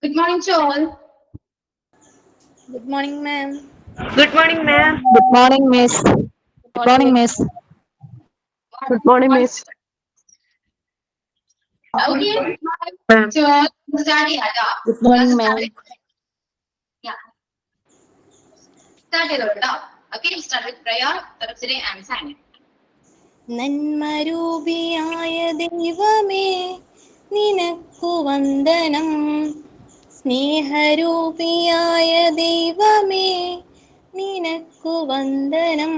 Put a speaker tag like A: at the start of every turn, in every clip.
A: Good morning to all.
B: Good morning, ma'am.
C: Good morning, ma'am.
D: Good morning, miss. Good morning, miss.
C: Good morning, miss.
A: Okay,
C: Ma'am.
A: to all. Start here.
D: Good morning, ma'am.
A: Yeah. Start here. Okay, start with prayer. Thursday and Sunday.
B: നന്മരൂപിയായ ദൈവമേ നിനക്കു വന്ദനം. സ്നേഹരൂപിയായ ദൈവമേ നിനക്കു വന്ദനം.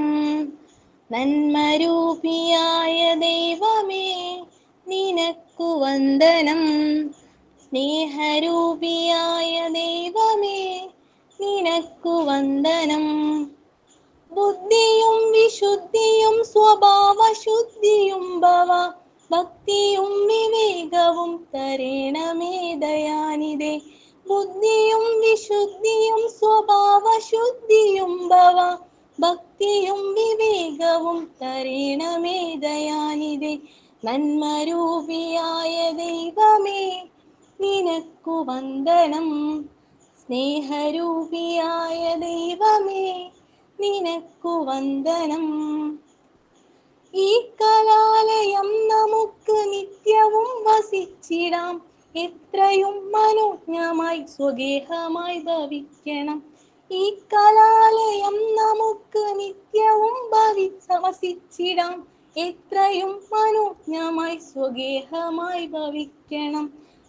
B: നന്മരൂപിയായ ദൈവമേ നിനക്കു വന്ദനം. സ്നേഹരൂപിയായ ദൈവമേ നിനക്കു വന്ദനം. ബുദ്ധിയും വിശുദ്ധിയും സ്വഭാവശുദ്ധിയും ഭവ ഭക്തിയും വിവേകവും തരേണമേ ദയാനിധേ. ബുദ്ധിയും വിശുദ്ധിയും സ്വഭാവശുദ്ധിയും ഭവ ഭക്തിയും വിവേകവും തരേണമേ ദയാനിധേ. നന്മരൂപിയായ ദൈവമേ നിനക്കു വന്ദനം. സ്നേഹരൂപിയായ ദൈവമേ നിനക്കു വന്ദനം. ഈ കലാലയം നമുക്ക് നിത്യവും വസിച്ചിടാം. എത്രയും മനോജ്ഞമായി സ്വഗേഹമായി ഭവിക്കണം. ഈ കലാലയം നമുക്ക് നിത്യവും വസിച്ചിടാം. എത്രയും മനോജ്ഞമായി സ്വഗേഹമായി ഭവിക്കണം.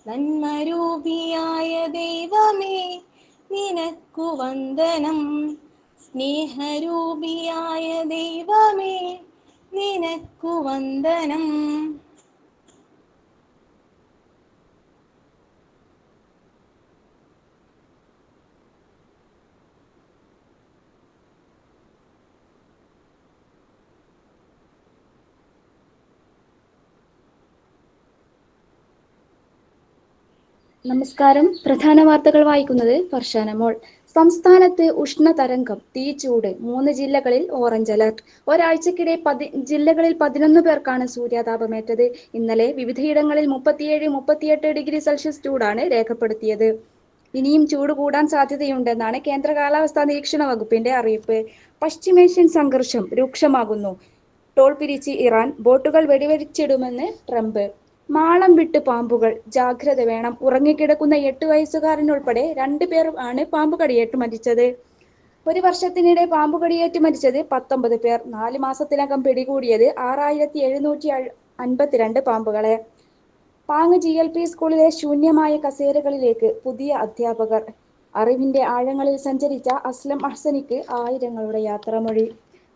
B: നന്മരൂപിയായ ദൈവമേ നിനക്കു വന്ദനം. സ്നേഹരൂപിയായ ദൈവമേ നിനക്കു വന്ദനം.
E: നമസ്കാരം. പ്രധാന വാർത്തകൾ വായിക്കുന്നത് ഫർഷാനമോൾ. സംസ്ഥാനത്ത് ഉഷ്ണതരംഗം, തീച്ചൂട്, 3 ജില്ലകളിൽ ഓറഞ്ച് അലർട്ട്. ഒരാഴ്ചക്കിടെ ജില്ലകളിൽ 11 പേർക്കാണ് സൂര്യാതാപമേറ്റത്. ഇന്നലെ വിവിധയിടങ്ങളിൽ 37-38 ഡിഗ്രി സെൽഷ്യസ് ചൂടാണ് രേഖപ്പെടുത്തിയത്. ഇനിയും ചൂട് കൂടാൻ സാധ്യതയുണ്ടെന്നാണ് കേന്ദ്ര കാലാവസ്ഥാ നിരീക്ഷണ വകുപ്പിന്റെ അറിയിപ്പ്. പശ്ചിമേഷ്യൻ സംഘർഷം രൂക്ഷമാകുന്നു. ടോൾ പിരിച്ച് ഇറാൻ, ബോട്ടുകൾ വെടിവെച്ചിടുമെന്ന് ട്രംപ്. മാളം വിട്ട് പാമ്പുകൾ, ജാഗ്രത വേണം. ഉറങ്ങിക്കിടക്കുന്ന 8 വയസ്സുകാരനുൾപ്പെടെ 2 പേർ ആണ് പാമ്പുകടിയേറ്റ് മരിച്ചത്. 1 വർഷത്തിനിടെ പാമ്പുകടിയേറ്റ് മരിച്ചത് 19 പേർ. 4 മാസത്തിനകം പിടികൂടിയത് 6752 പാമ്പുകളെ. പാങ് GLP സ്കൂളിലെ ശൂന്യമായ കസേരകളിലേക്ക് പുതിയ അധ്യാപകർ. അറിവിന്റെ ആഴങ്ങളിൽ സഞ്ചരിച്ച അസ്ലം അഹ്സനിക്ക് ആയിരങ്ങളുടെ യാത്രാമൊഴി.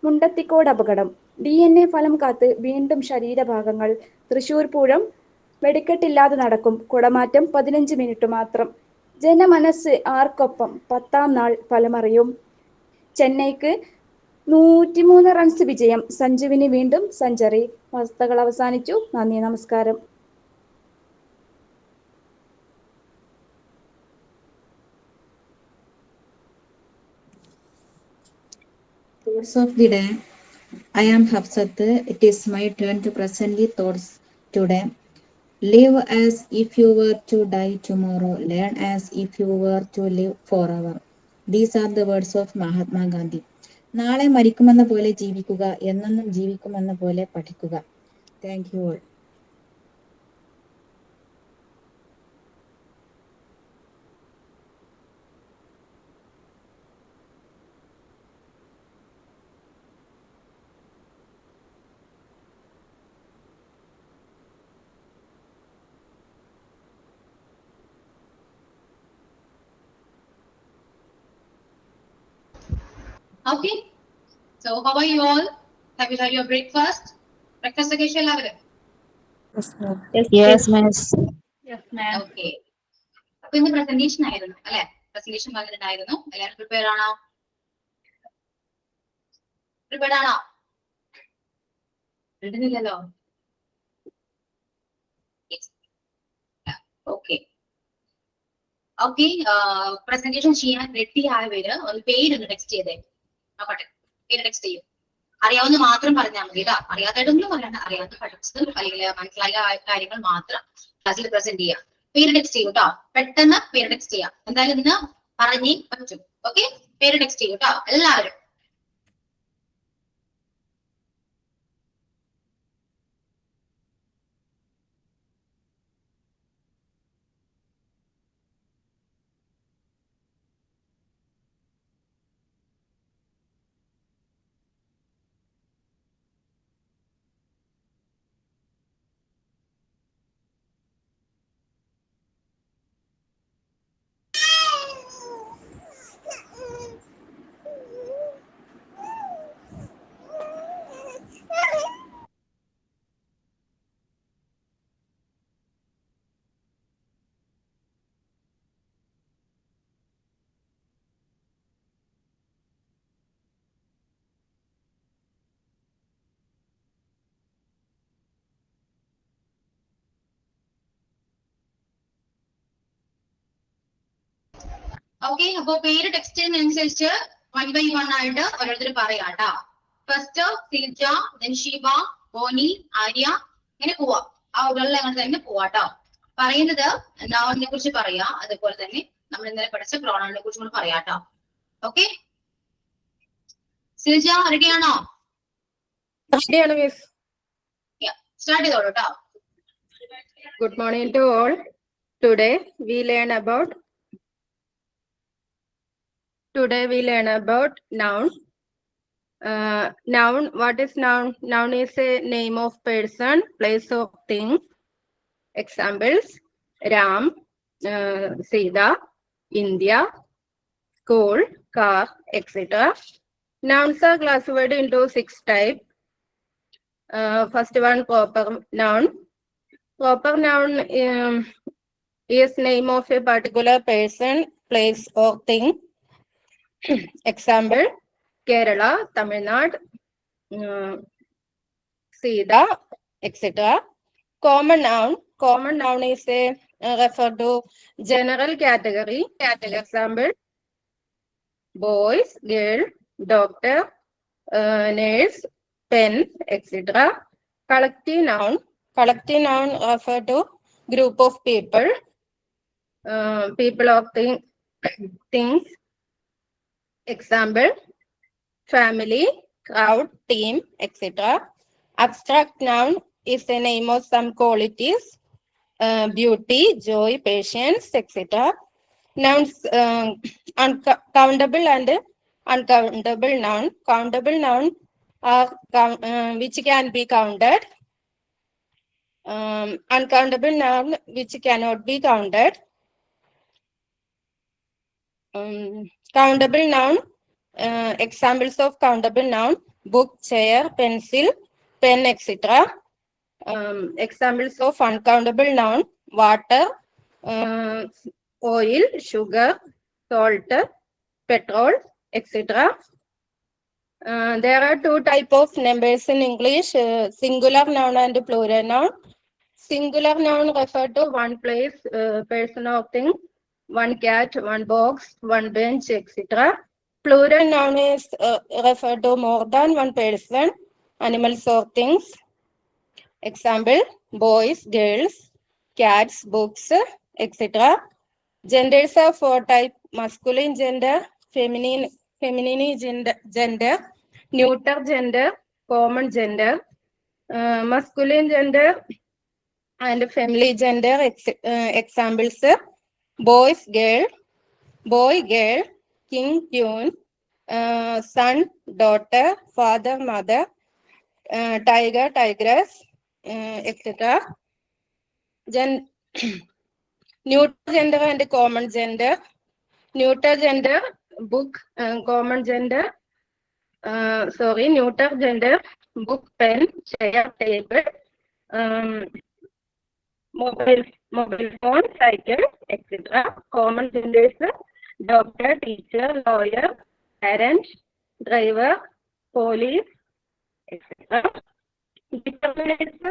E: മുണ്ടത്തിക്കോട് അപകടം, DNA ഫലം കാത്ത് വീണ്ടും ശരീരഭാഗങ്ങൾ. തൃശൂർ പൂരം വെടിക്കെട്ടില്ലാതെ നടക്കും. കുടമാറ്റം 15 മിനിറ്റ് മാത്രം. ജനമനസ് ആർക്കൊപ്പം? 10ാം നാൾ ഫലമറിയും. ചെന്നൈക്ക് 103 റൺസ് വിജയം. സഞ്ജുവിന് വീണ്ടും സെഞ്ചുറി. വാർത്തകൾ അവസാനിച്ചു. നന്ദി, നമസ്കാരം.
F: Thoughts of the day. I am Hafsat. It is my turn to present the thoughts today. Live as if you were to die tomorrow. Learn as if you were to live forever. These are the words of Mahatma Gandhi. നാളെ മരിക്കുമെന്ന പോലെ ജീവിക്കുക, എന്നെന്നും ജീവിക്കുമെന്ന പോലെ പഠിക്കുക. Thank you all.
A: Okay. So how are you all? Have you had your breakfast? Breakfast ഒക്കെ എല്ലാവരും?
D: Yes, miss.
A: Okay. അപ്പൊ ഇന്ന് പ്രസന്റേഷൻ ആയിരുന്നു അല്ലെ? പ്രസന്റേഷൻ വന്നിട്ടുണ്ടായിരുന്നു. എല്ലാവരും പ്രിപ്പയർ ആണോ? പ്രിപ്പയർഡ് ആണോ? ഇടുന്നില്ലല്ലോ. ഓക്കെ. ഓക്കെ, പ്രസന്റേഷൻ ചെയ്യാൻ റെഡി ആയവര് ഒന്ന് പേരൊന്ന് ടെക്സ്റ്റ് ചെയ്തേ. നോക്കട്ടെ, പേര് ടെക്സ്റ്റ് ചെയ്യും. അറിയാവുന്ന മാത്രം പറഞ്ഞാൽ മതി കേട്ടോ. അറിയാത്തതൊന്നും പറയണ്ട. അറിയാവുന്ന പഠിച്ചതും അല്ലെങ്കിൽ മനസ്സിലായ കാര്യങ്ങൾ മാത്രം ക്ലാസ്സിൽ പ്രസന്റ് ചെയ്യാം. പേര് ടെക്സ്റ്റ് ചെയ്യൂ കേട്ടോ. പെട്ടെന്ന് പേര് ടെക്സ്റ്റ് ചെയ്യാം. എന്തായാലും ഇതിന് പറഞ്ഞേ പറ്റും. ഓക്കെ, പേര് ടെക്സ്റ്റ് ചെയ്യൂ കേട്ടോ എല്ലാവരും. ഓക്കെ, അപ്പൊ പേര് ടെക്സ്റ്റ് ചെയ്യുന്നതനുസരിച്ച് 1 by 1 ആയിട്ട് ഓരോരുത്തർ പറയാം കേട്ടോ. ഫസ്റ്റ് സിൽജ, ദെൻ ഷീബ, ബോനി, ആര്യ, ഇങ്ങനെ പോവാ. ആ ഓർഡറിൽ അങ്ങനെ തന്നെ പോവാട്ടോ. പറയുന്നത് നൗണിനെ കുറിച്ച് പറയാ, അതുപോലെ തന്നെ നമ്മൾ ഇന്നലെ പഠിച്ച പ്രോണൗണിനെ കുറിച്ച് കൂടെ പറയാട്ടോ. ഓക്കെ, സിൽജ റെഡിയാണോ?
C: Ready, Miss.
A: സ്റ്റാർട്ട് ചെയ്തോളൂ കേട്ടോ.
C: Good morning to all. Today we learn about noun. Noun. What is noun? Noun is a name of person, place of thing. Examples: Ram, Sita, India, school, car, etc. Nouns are classified into 6 types. First one, proper noun. Proper noun is name of a particular person, place, or thing. Example: Kerala, Tamil Nadu, Sita, etc. Common noun. Common noun is a refer to general category. Example: boys, girl, doctor, nurse, pen, etc. Collective noun. Collective noun refer to group of people, people or things. Example: family, crowd, team, etc. Abstract noun is the name of some qualities, beauty, joy, patience, etc. Nouns, countable and uncountable noun. Countable noun are which can be counted. Uncountable noun which cannot be counted. Countable noun. Examples of countable noun: book, chair, pencil, pen, etc. Examples of uncountable noun: water, oil, sugar, salt, petrol, etc. There are 2 types of numbers in English: singular noun and plural noun. Singular noun refer to one place, person or thing, one cat, one box, one bench, etc. Plural noun is refer to more than one person, animals or things. Example: boys, girls, cats, books, etc. Genders are 4 types: masculine gender, feminine gender, neuter gender, common gender. Masculine gender and family gender examples: boys, girl, boy, girl, king, queen, son, daughter, father, mother, tiger, tigress, etc. Neuter gender and common gender. Neuter gender, book, common gender. Neuter gender, book, pen, chair, table, mobile phone, cycle, etc. Common genders: doctor, teacher, lawyer, parent, driver, police, etc. Determinants: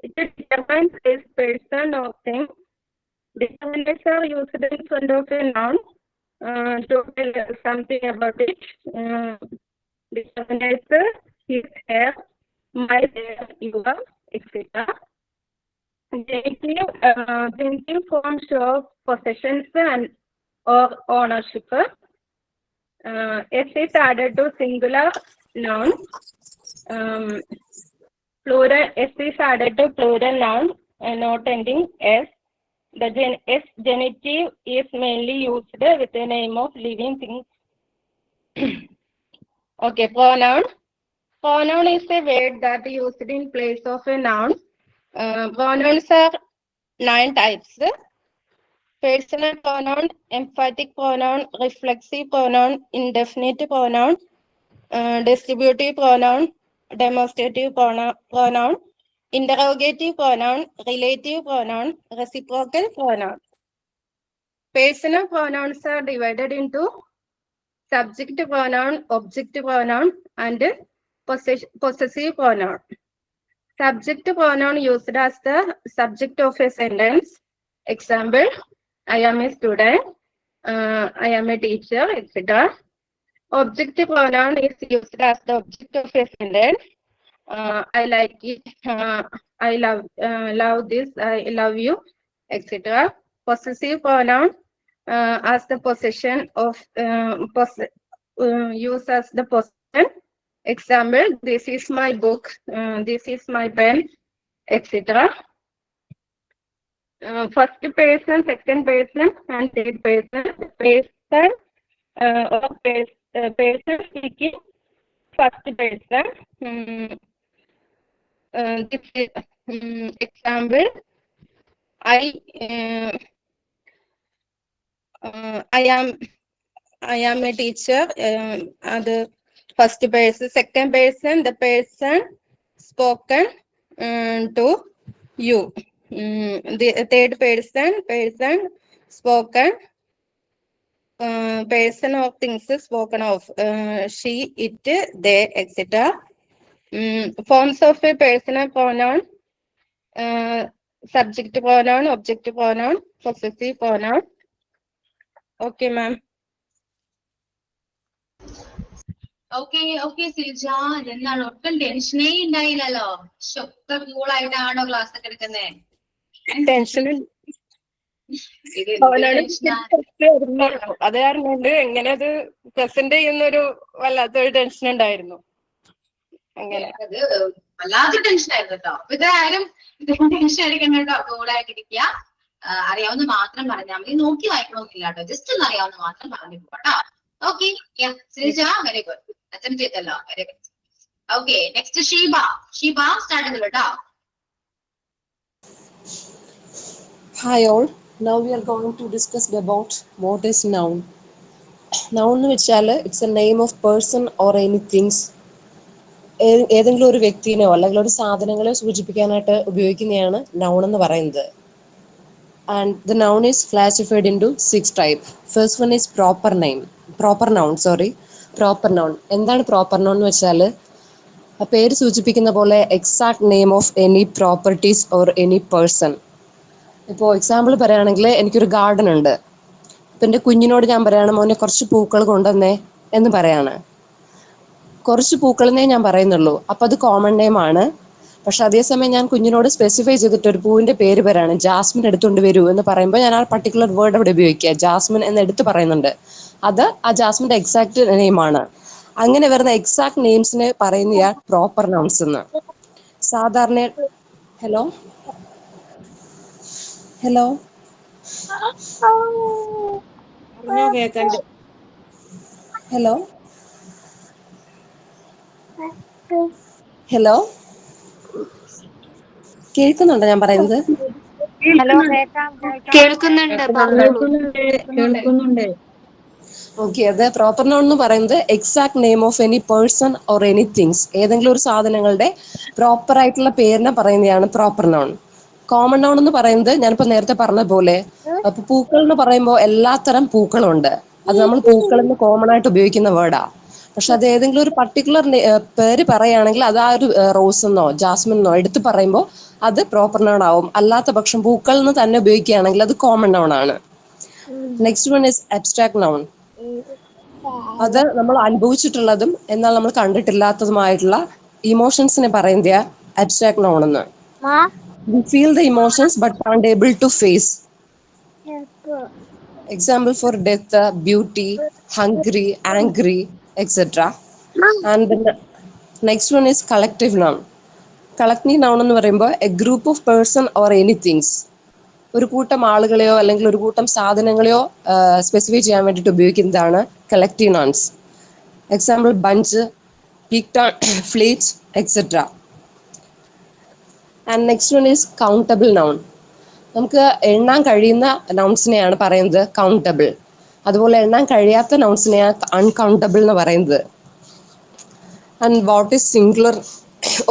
C: it determines this person or thing. Determinants are used in front of a noun to tell something about it. Determinants: his, her, my, their, your, etc. genitive forms of possessions and or ownership. S is added to singular noun. Plural S is added to plural noun not ending S. The S genitive is mainly used with the name of living things. Okay, pronoun. Pronoun is a word that is used in place of a noun. Pronouns are 9 types. Personal pronoun, emphatic pronoun, reflexive pronoun, indefinite pronoun, distributive pronoun, demonstrative pronoun, interrogative pronoun, relative pronoun, reciprocal pronoun. Personal pronouns are divided into subject pronoun, object pronoun, and possessive pronoun. Subject pronoun used as the subject of a sentence. Example, I am a student, I am a teacher, etc. Object pronoun is used as the object of a sentence. I like it, I love this, I love you, etc. Possessive pronoun as the possession of use as the possession. Example, this is my book, this is my pen, etc. First person, second person, and third person. Person or person speaking first person. This is example. I am a teacher. The first person, second person, the person spoken to you. The third person spoken. Person of things spoken of. She, it, they, etc. Forms of a personal pronoun. Subject pronoun, object pronoun, possessive pronoun. Okay, ma'am.
A: Okay Silja, എന്താണ് ഒട്ടും ടെൻഷനേ ഉണ്ടായില്ലല്ലോ. ഒക്കെ കൂളായിട്ടാണോ class ഒക്കെ എടുക്കുന്നത്?
C: Tension അത് കാരണം കൊണ്ട് എങ്ങനെ അത് പ്രസന്റ് ചെയ്യുന്നൊരു വല്ലാത്തൊരു ടെൻഷൻ ഉണ്ടായിരുന്നു. അങ്ങനെ
A: അത് വല്ലാത്തൊരു ടെൻഷൻ ആയിരുന്നു കേട്ടോ. അപ്പൊ ഇതാരും ടെൻഷൻ അടിക്കണ്ട കേട്ടോ. കൂളായിട്ടിരിക്കുക. അറിയാവുന്ന മാത്രം പറഞ്ഞാൽ മതി. നോക്കി വായിക്കണമെന്നില്ല കേട്ടോ. ജസ്റ്റ് ഒന്ന് അറിയാവുന്ന മാത്രം പറഞ്ഞു പോട്ടോ. Okay, Silja very good. Attempt ചെയ്തല്ലോ, very good. Okay, next Sheeba. Sheeba start ചെയ്തല്ലോ കേട്ടോ.
G: Hi all, now we are going to discuss about what is noun. Noun എന്ന് വെച്ചാൽ it's a name of person or anythings. ഏതെങ്കിലും ഒരു വ്യക്തിനെയോ അല്ലെങ്കിൽ ഒരു സാധനങ്ങളെയോ സൂചിപ്പിക്കാനായിട്ട് ഉപയോഗിക്കുന്നതാണ് noun എന്ന് പറയുന്നത്. And the noun is classified into 6 types. First one is proper noun. എന്താണ് proper noun എന്ന് വെച്ചാൽ ആ പേര് സൂചിപ്പിക്കുന്ന പോലെ exact name of any properties or any person. ഇപ്പോൾ എക്സാമ്പിൾ പറയുകയാണെങ്കിൽ എനിക്കൊരു ഗാർഡൻ ഉണ്ട്. ഇപ്പം എൻ്റെ കുഞ്ഞിനോട് ഞാൻ പറയുകയാണ് മോനെ കുറച്ച് പൂക്കൾ കൊണ്ടുവന്നേ എന്ന് പറയാണ്. കുറച്ച് പൂക്കളെന്നേ ഞാൻ പറയുന്നുള്ളൂ. അപ്പം അത് കോമൺ നെയിം ആണ്. പക്ഷെ അതേസമയം ഞാൻ കുഞ്ഞിനോട് സ്പെസിഫൈ ചെയ്തിട്ട് ഒരു പൂവിൻ്റെ പേര് പറയാണ്, ജാസ്മിൻ എടുത്തുകൊണ്ട് വരൂ എന്ന് പറയുമ്പോൾ ഞാൻ ആ പർട്ടിക്കുലർ വേർഡ് അവിടെ ഉപയോഗിക്കുക, ജാസ്മിൻ എന്ന് എടുത്ത് പറയുന്നുണ്ട്. അത് ആ ജാസ്മിൻ്റെ എക്സാക്ട് നെയിമാണ്. അങ്ങനെ വരുന്ന എക്സാക്ട് നെയിംസിന് പറയുന്ന പ്രോപ്പർ നൗൺസ് എന്ന്. സാധാരണ ഹലോ ഹലോ ഹലോ ഹലോ കേൾക്കുന്നുണ്ടോ ഞാൻ പറയുന്നത്? ഓക്കെ, അത് പ്രോപ്പർ നൗൺ എന്ന് പറയുന്നത് exact name of any person or any things. ഏതെങ്കിലും ഒരു സാധനങ്ങളുടെ പ്രോപ്പർ ആയിട്ടുള്ള പേരിനെ പറയുന്നതാണ് പ്രോപ്പർ നൗൺ. കോമൺ നൗൺ എന്ന് പറയുന്നത് ഞാനിപ്പോ നേരത്തെ പറഞ്ഞ പോലെ, അപ്പൊ പൂക്കൾ എന്ന് പറയുമ്പോൾ എല്ലാത്തരം പൂക്കളുണ്ട്. അത് നമ്മൾ പൂക്കൾ എന്ന് കോമൺ ആയിട്ട് ഉപയോഗിക്കുന്ന വേർഡാ. പക്ഷെ അത് ഏതെങ്കിലും ഒരു പർട്ടിക്കുലർ പേര് പറയുകയാണെങ്കിൽ അത് ആ ഒരു റോസ് എന്നോ ജാസ്മിൻ എന്നോ എടുത്ത് പറയുമ്പോൾ അത് പ്രോപ്പർ നൗൺ ആവും. അല്ലാത്ത പക്ഷം പൂക്കൾ എന്ന് തന്നെ ഉപയോഗിക്കുകയാണെങ്കിൽ അത് കോമൺ നൗൺ ആണ്. Next one is abstract noun. അത് നമ്മൾ അനുഭവിച്ചിട്ടുള്ളതും എന്നാൽ നമ്മൾ കണ്ടിട്ടില്ലാത്തതുമായിട്ടുള്ള ഇമോഷൻസിനെ പറയുന്ന അബ്സ്ട്രാക്ട് നൗൺ എന്ന്. We feel the emotions but aren't able to face. Example for death, beauty, hungry, angry, etc. And the next one is collective noun. Collective noun എന്ന് പറയുമ്പോൾ a group of person or anythings, ഒരു കൂട്ടം ആളുകളെയോ അല്ലെങ്കിൽ ഒരു കൂട്ടം സാധനങ്ങളെയോ specify ചെയ്യാൻ വേണ്ടിയിട്ട് ഉപയോഗിക്കുന്നതാണ് കളക്റ്റീവ് നൗൺസ്. എക്സാമ്പിൾ ബഞ്ച്, പീക്ടൺ, fleet, etcetera. And next one is countable noun. നമുക്ക് എണ്ണാൻ കഴിയുന്ന നൗൺസിനെയാണ് പറയുന്നത് കൗണ്ടബിൾ. അതുപോലെ എണ്ണാൻ കഴിയാത്ത നൗൺസിനെയാണ് അൺകൗണ്ടബിൾ എന്ന് പറയുന്നത്. And what is singular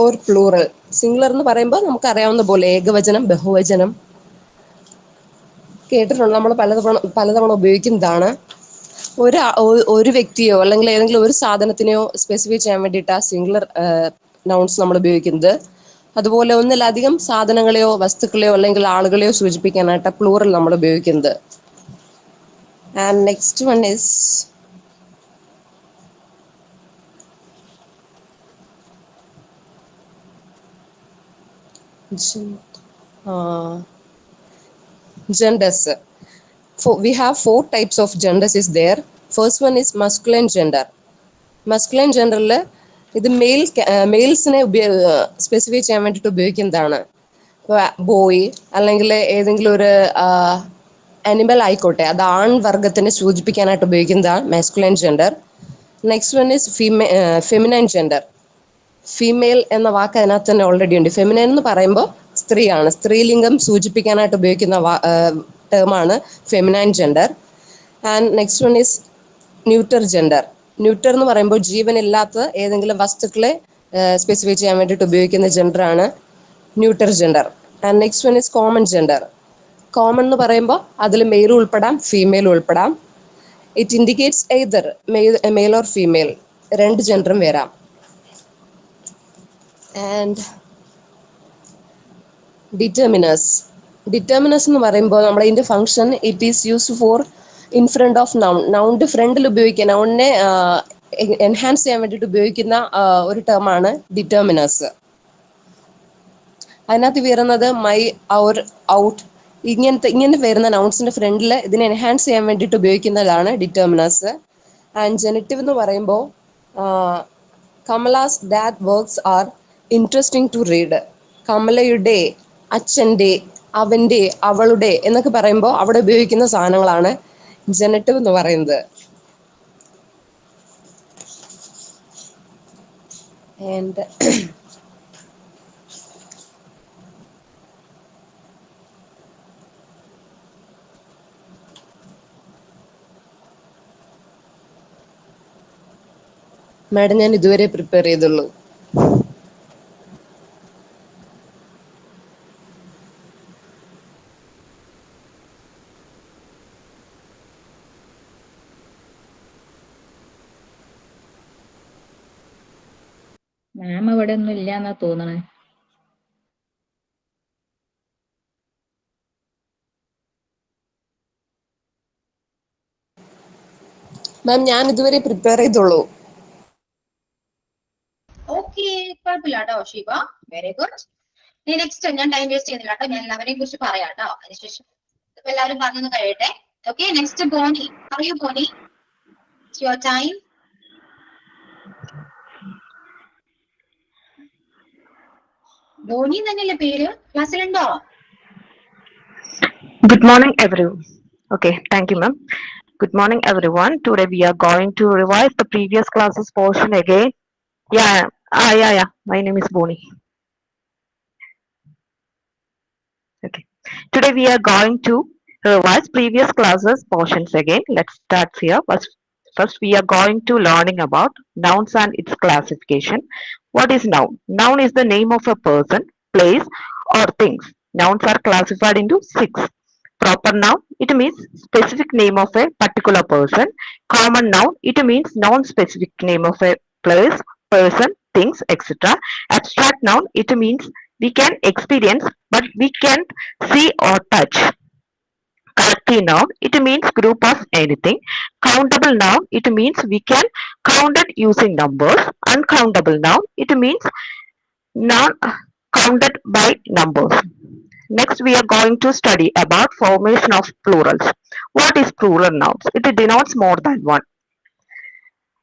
G: or plural? Singular എന്ന് പറയുമ്പോൾ നമുക്കറിയാവുന്ന പോലെ ഏകവചനം, ബഹുവചനം കേട്ടിട്ടുണ്ട്, നമ്മൾ പലതവണ ഉപയോഗിക്കുന്നതാണ്. ഒരു വ്യക്തിയോ അല്ലെങ്കിൽ ഏതെങ്കിലും ഒരു സാധനത്തിനെയോ സ്പെസിഫൈ ചെയ്യാൻ വേണ്ടിയിട്ടാണ് സിംഗുലർ നൗൺസ് നമ്മൾ ഉപയോഗിക്കുന്നത്. അതുപോലെ ഒന്നിലധികം സാധനങ്ങളെയോ വസ്തുക്കളെയോ അല്ലെങ്കിൽ ആളുകളെയോ സൂചിപ്പിക്കാനായിട്ട് പ്ലൂറൽ നമ്മൾ ഉപയോഗിക്കുന്നത്. And next one is genders. We have 4 types of genders is there. First one is masculine gender. Masculine genderൽ ഇത് മെയിൽസിനെ സ്പെസിഫൈ ചെയ്യാൻ വേണ്ടിയിട്ട് ഉപയോഗിക്കുന്നതാണ്. ബോയ് അല്ലെങ്കിൽ ഏതെങ്കിലും ഒരു അനിമൽ ആയിക്കോട്ടെ, അത് ആൺവർഗത്തിനെ സൂചിപ്പിക്കാനായിട്ട് ഉപയോഗിക്കുന്നതാണ് masculine gender. Next one is feminine gender. Female എന്ന വാക്ക് അതിനകത്ത് തന്നെ ഓൾറെഡി ഉണ്ട്. ഫെമിനൈൻ എന്ന് പറയുമ്പോൾ സ്ത്രീയാണ്, സ്ത്രീലിംഗം സൂചിപ്പിക്കാനായിട്ട് ഉപയോഗിക്കുന്ന ടേമാണ് feminine gender. And next one is neuter gender. Neuter എന്ന് പറയുമ്പോൾ ജീവനില്ലാത്ത ഏതെങ്കിലും വസ്തുക്കളെ സ്പെസിഫൈ ചെയ്യാൻ വേണ്ടിയിട്ട് ഉപയോഗിക്കുന്ന ജെൻഡറാണ് neuter gender. And next one is common gender. Common എന്ന് പറയുമ്പോൾ അതിൽ മെയിൽ ഉൾപ്പെടാം, ഫീമെയിൽ ഉൾപ്പെടാം. It indicates either male or female, രണ്ട് ജെൻഡറും വരാം. And determiners. ഡിറ്റർമിനേഴ്സ് എന്ന് പറയുമ്പോൾ നമ്മുടെ ഇതിൻ്റെ function it is used for in front of noun. നൗണിൻ്റെ ഫ്രണ്ടിൽ ഉപയോഗിക്കുക, നൗണിനെ എൻഹാൻസ് ചെയ്യാൻ വേണ്ടിയിട്ട് ഉപയോഗിക്കുന്ന ഒരു ടേമാണ് ഡിറ്റർമിനേഴ്സ്. അതിനകത്ത് വരുന്നത് മൈ, ഔർ, ഔട്ട്, ഇങ്ങനെ വരുന്ന നൗൺസിന്റെ ഫ്രണ്ടിൽ ഇതിനെ എൻഹാൻസ് ചെയ്യാൻ വേണ്ടിയിട്ട് ഉപയോഗിക്കുന്നതാണ് ഡിറ്റർമിനേഴ്സ്. ആൻഡ് ജെനിറ്റീവ് എന്ന് പറയുമ്പോൾ Kamala's dad works are interesting to read. കമലയുടെ, അച്ഛൻ്റെ, അവൻ്റെ, അവളുടെ എന്നൊക്കെ പറയുമ്പോൾ അവിടെ ഉപയോഗിക്കുന്ന സാധനങ്ങളാണ് ജെനറ്റീവ് എന്ന് പറയുന്നത്. ആൻഡ് മാഡം, ഞാൻ ഇതുവരെ പ്രിപ്പയർ ചെയ്തുള്ളൂ.
F: മാം ഇവിടെ ഒന്നും ഇല്ല എന്നാ തോന്നണേ.
G: മാം, ഞാൻ ഇതുവരെ പ്രിപ്പയർ ചെയ്തുള്ളൂ.
A: ഓക്കെ, കുഴപ്പമില്ല കേട്ടോ ഷീബ, വെരി ഗുഡ്. നെക്സ്റ്റ് ഞാൻ ടൈം വേസ്റ്റ് ചെയ്യുന്നില്ല കേട്ടോ, ഞാൻ എല്ലാവരെയും കുറിച്ച് പറയാം കേട്ടോ അതിനുശേഷം. ഇപ്പൊ എല്ലാവരും പറഞ്ഞു കഴിയട്ടെ. Okay, next Boney. പറയൂ ബോണി, യുവർ ടൈം. ബോണി തന്നെയല്ലേ പേര്? ക്ലാസ്സിലുണ്ടോ?
H: Good morning, everyone. Okay, thank you, ma'am. Good morning, everyone. Today we are going to revise the previous classes portion again. Yeah. My name is Boni. Okay. Today we are going to revise previous classes portions again. Let's start here. First, we are going to learning about nouns and its classification. What is noun? Noun is the name of a person, place, or things. Nouns are classified into 6. Proper noun, it means specific name of a particular person. Common noun, it means non-specific name of a place, person, things, etc. Abstract noun, it means we can experience but we can't see or touch. Collective noun, it means group of anything. Countable noun, it means we can count it using numbers. Uncountable noun, it means counted by numbers. Next, we are going to study about formation of plurals. What is plural nouns? It denotes more than one.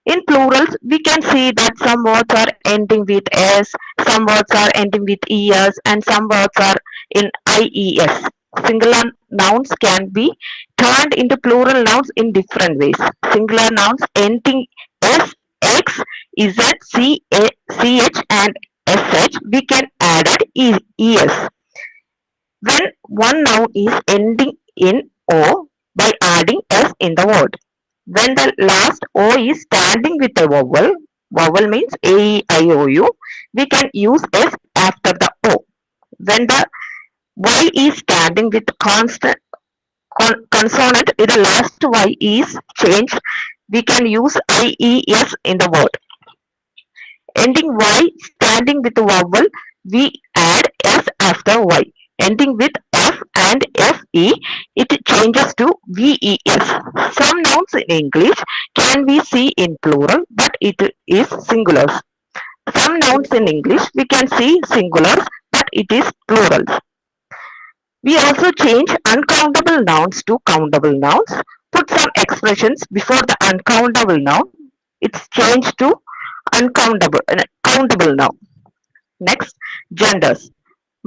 H: In plurals, we can see that some words are ending with s, some words are ending with es, and some words are in ies. Singular nouns can be turned into plural nouns in different ways. Singular nouns ending s, x, z, ch, and sh, we can add es. When one noun is ending in o by adding s in the word. When the last O is standing with a vowel means A, E, I, O, U, we can use S after the O. When the Y is standing with consonant with the last Y is changed, we can use IES in the word. Ending Y standing with the vowel, we add S after Y. Ending with F and FE, it changes to VES. Some nouns in English can we see in plural, but it is singulars. Some nouns in English we can see singulars, but it is plurals. We also change uncountable nouns to countable nouns. Put some expressions before the uncountable noun. It's changed to countable noun. Next, genders.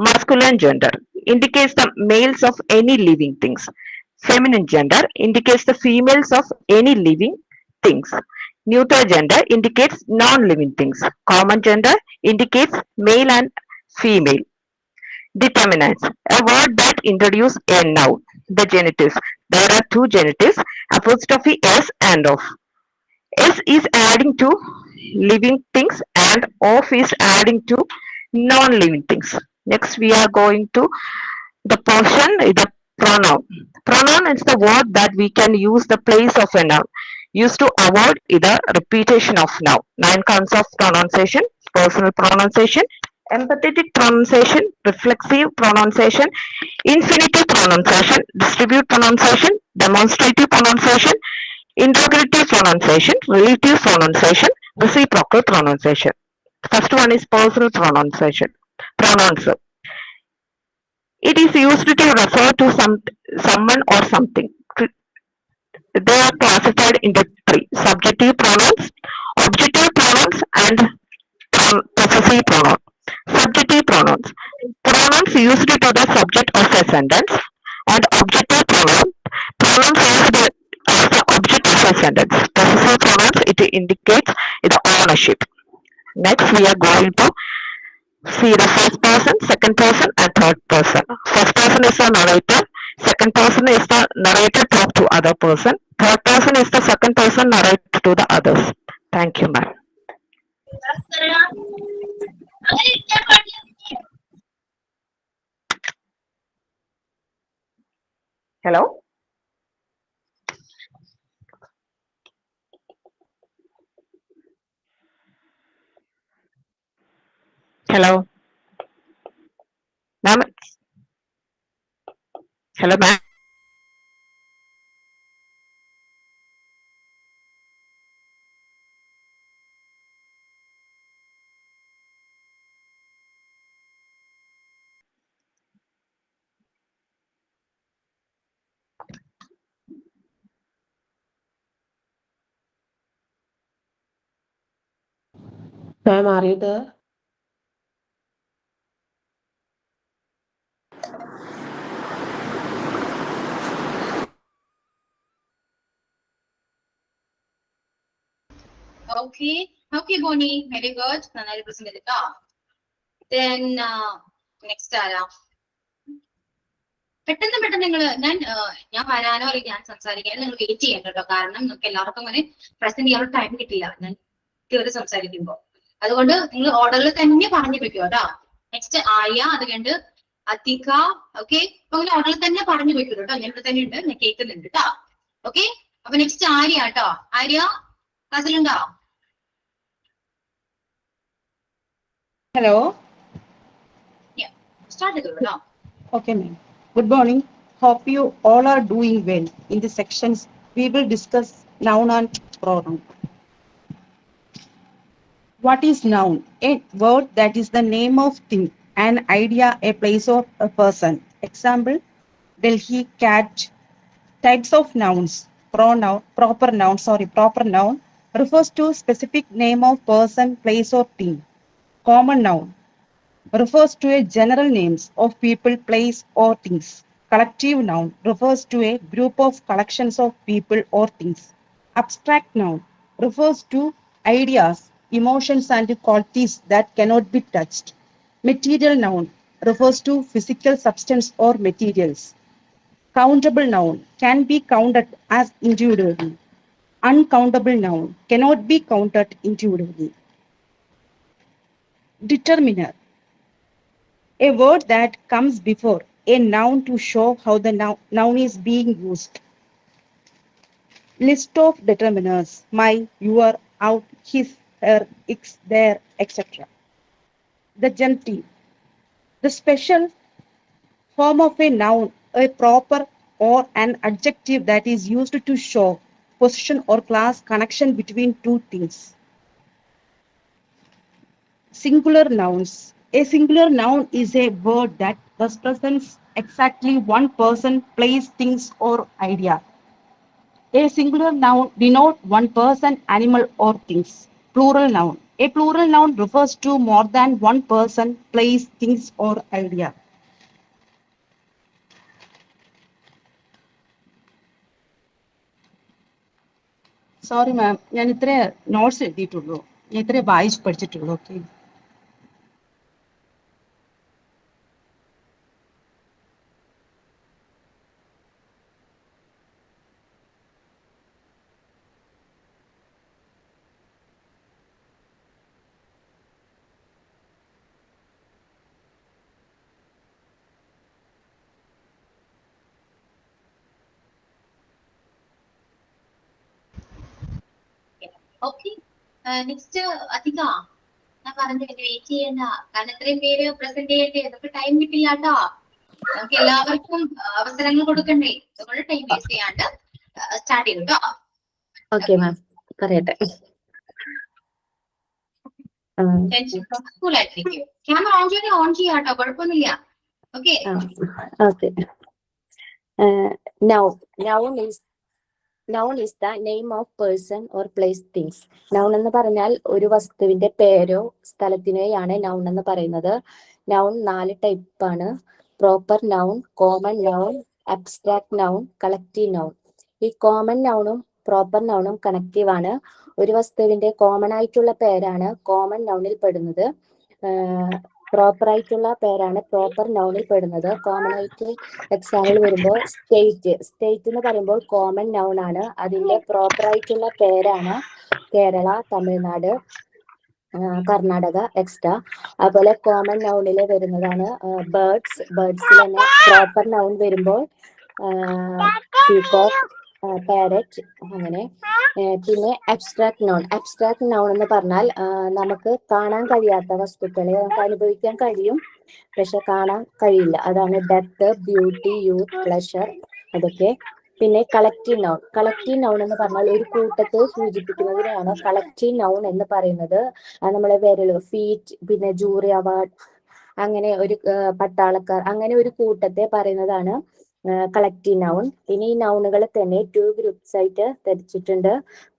H: Masculine gender indicates the males of any living things. Feminine gender indicates the females of any living things. Neutral gender indicates non-living things. Common gender indicates male and female. Determinants, a word that introduces a noun. The genitives. There are two genitives, apostrophe s and of. S is adding to living things and of is adding to non-living things. Next, we are going to the portion, the pronoun. Pronoun is the word that we can use the place of a noun, used to avoid the repetition of noun. 9 kinds of pronunciation: personal pronunciation, empathetic pronunciation, reflexive pronunciation, infinitive pronunciation, distributive pronunciation, demonstrative pronunciation, interrogative pronunciation, relative pronunciation, reciprocal pronunciation. First one is personal pronunciation. Pronouns. It is used to refer to someone or something. They are classified into 3: subjective pronouns, objective pronouns, and possessive pronouns. Subjective pronouns. Pronouns used to the subject of a sentence, and objective pronouns used as the object of a sentence. Possessive pronouns, it indicates the ownership. Next, we are going to see the first person, second person, and third person. First person is the narrator. Second person is the narrator talk to other person. Third person is the second person narrate to the others. Thank you, ma'am. Hello? Hello? Ma'am? Hello, ma'am?
I: Ma'am, are you there?
A: Okay, Bonnie, very good. നന്നായി present ചെയ്തിട്ടോ. Then next ആരാ? പെട്ടെന്ന് നിങ്ങൾ ഞാൻ വരാനോ അല്ലെങ്കിൽ ഞാൻ സംസാരിക്കാനോ നിങ്ങൾ വെയിറ്റ് ചെയ്യണ്ട കേട്ടോ. കാരണം നിങ്ങൾക്ക് എല്ലാവർക്കും അങ്ങനെ പ്രസന്റ് ചെയ്യാനുള്ള ടൈം കിട്ടില്ല ഞാൻ കയറി സംസാരിക്കുമ്പോ. അതുകൊണ്ട് നിങ്ങൾ ഓർഡറിൽ തന്നെ പറഞ്ഞു വെക്കോ കേട്ടോ. നെക്സ്റ്റ് ആര്യ, അത് കണ്ട് അധിക. ഓക്കെ, അപ്പൊ അങ്ങനെ ഓർഡറിൽ തന്നെ പറഞ്ഞു വെക്കൂ കേട്ടോ. ഞാൻ ഇവിടെ തന്നെ ഉണ്ട്, ഞാൻ കേൾക്കുന്നുണ്ട് കേട്ടോ. ഓക്കെ, അപ്പൊ നെക്സ്റ്റ് ആര്യ കേട്ടോ. ആര്യ ക്ലാസ്സിലുണ്ടോ?
J: Hello.
A: Yeah, start ചെയ്തോളൂ കേട്ടോ.
J: Okay, ma'am. Good morning. Hope you all are doing well. In the sections, we will discuss noun and pronoun. What is noun? A word that is the name of thing, an idea, a place, or a person. Example, Delhi cat. Types of nouns. Proper noun refers to specific name of person, place, or thing. Common noun refers to a general names of people, place, or things. Collective noun refers to a group of collections of people or things. Abstract noun refers to ideas, emotions, and qualities that cannot be touched. Material noun refers to physical substance or materials. Countable noun can be counted as individually. Uncountable noun cannot be counted individually. Determiner, a word that comes before a noun to show how the noun is being used. List of determiners: my, your, out, his, her, its, their, etc. The genitive, the special form of a noun, a proper or an adjective that is used to show position or class connection between two things. Singular nouns. A singular noun is a word that represents exactly one person, place, things, or idea. A singular noun denotes one person, animal, or things. Plural noun. A plural noun refers to more than one person, place, things, or idea. Sorry ma'am, ഞാൻ ഇത്രേ notes എഴുതിയിട്ടുള്ളൂ, ഞാൻ ഇത്രേ വായിച്ച് പഠിച്ചിട്ടുള്ളൂ. Okay.
A: Okay, next അധിക. ഞാൻ പറഞ്ഞു wait ചെയ്യണ്ട, കാരണം ഇത്രയും പേര് പ്രസന്റ് ചെയ്യട്ടെ, നമുക്ക് ടൈം കിട്ടില്ല കേട്ടോ. നമുക്ക് എല്ലാവർക്കും അവസരങ്ങൾ കൊടുക്കണ്ടേ, അതുകൊണ്ട് ടൈം വേസ്റ്റ് ചെയ്യാണ്ട് സ്റ്റാർട്ട് ചെയ്തു കേട്ടോ.
K: ഓക്കെ മാം, പറയട്ടെ.
A: കൂളായിട്ടിരിക്കും. ക്യാമറ ഓൺ ചെയ്യണേ ഓൺ ചെയ്യാം കേട്ടോ, കുഴപ്പമൊന്നുമില്ല. Okay.
K: Okay. Noun is the name of person or place, things. Noun എന്ന് പറഞ്ഞാൽ ഒരു വസ്തുവിന്റെ പേരോ സ്ഥലത്തിനെയാണ് noun എന്ന് പറയുന്നത്. Noun 4 ടൈപ്പ് ആണ്: proper noun, common noun, abstract noun, collective noun. ഈ കോമൺ നൗണും പ്രോപ്പർ നൗണും കണക്റ്റീവ് ആണ്. ഒരു വസ്തുവിന്റെ കോമൺ ആയിട്ടുള്ള പേരാണ് കോമൺ നൗണിൽ പെടുന്നത്. പ്രോപ്പർ ആയിട്ടുള്ള പേരാണ് പ്രോപ്പർ നൗണിൽ പെടുന്നത്. കോമൺ ആയിട്ട് എക്സാമ്പിൾ വരുമ്പോൾ സ്റ്റേറ്റ് എന്ന് പറയുമ്പോൾ കോമൺ നൗൺ ആണ്. അതിന്റെ പ്രോപ്പർ ആയിട്ടുള്ള പേരാണ് കേരള, തമിഴ്നാട്, കർണാടക, എക്സ്ട്രാ. അതുപോലെ കോമൺ നൗണിൽ വരുന്നതാണ് ബേർഡ്സിൽ തന്നെ പ്രോപ്പർ നൗൺ വരുമ്പോൾ പീകോക്ക്, പാരറ്റ്, അങ്ങനെ. പിന്നെ അബ്സ്ട്രാക്ട് നൗൺ എന്ന് പറഞ്ഞാൽ നമുക്ക് കാണാൻ കഴിയാത്ത വസ്തുക്കളെ നമുക്ക് അനുഭവിക്കാൻ കഴിയും, പക്ഷെ കാണാൻ കഴിയില്ല. അതാണ് ഡെപ്ത്, ബ്യൂട്ടി, യൂത്ത്, പ്ലഷർ, അതൊക്കെ. പിന്നെ കളക്റ്റീവ് നൗൺ എന്ന് പറഞ്ഞാൽ ഒരു കൂട്ടത്തെ സൂചിപ്പിക്കുന്നതിനെയാണ് കളക്റ്റീവ് നൗൺ എന്ന് പറയുന്നത്. അത് നമ്മളെ വിരല്, ഫീറ്റ്, പിന്നെ ജൂറി അവാർഡ്, അങ്ങനെ ഒരു പട്ടാളക്കാർ, അങ്ങനെ ഒരു കൂട്ടത്തെ പറയുന്നതാണ് കളക്റ്റീവ് നൗൺ. പിന്നെ ഈ നൗണുകളെ തന്നെ 2 ഗ്രൂപ്പ്സ് ആയിട്ട് തിരിച്ചിട്ടുണ്ട്: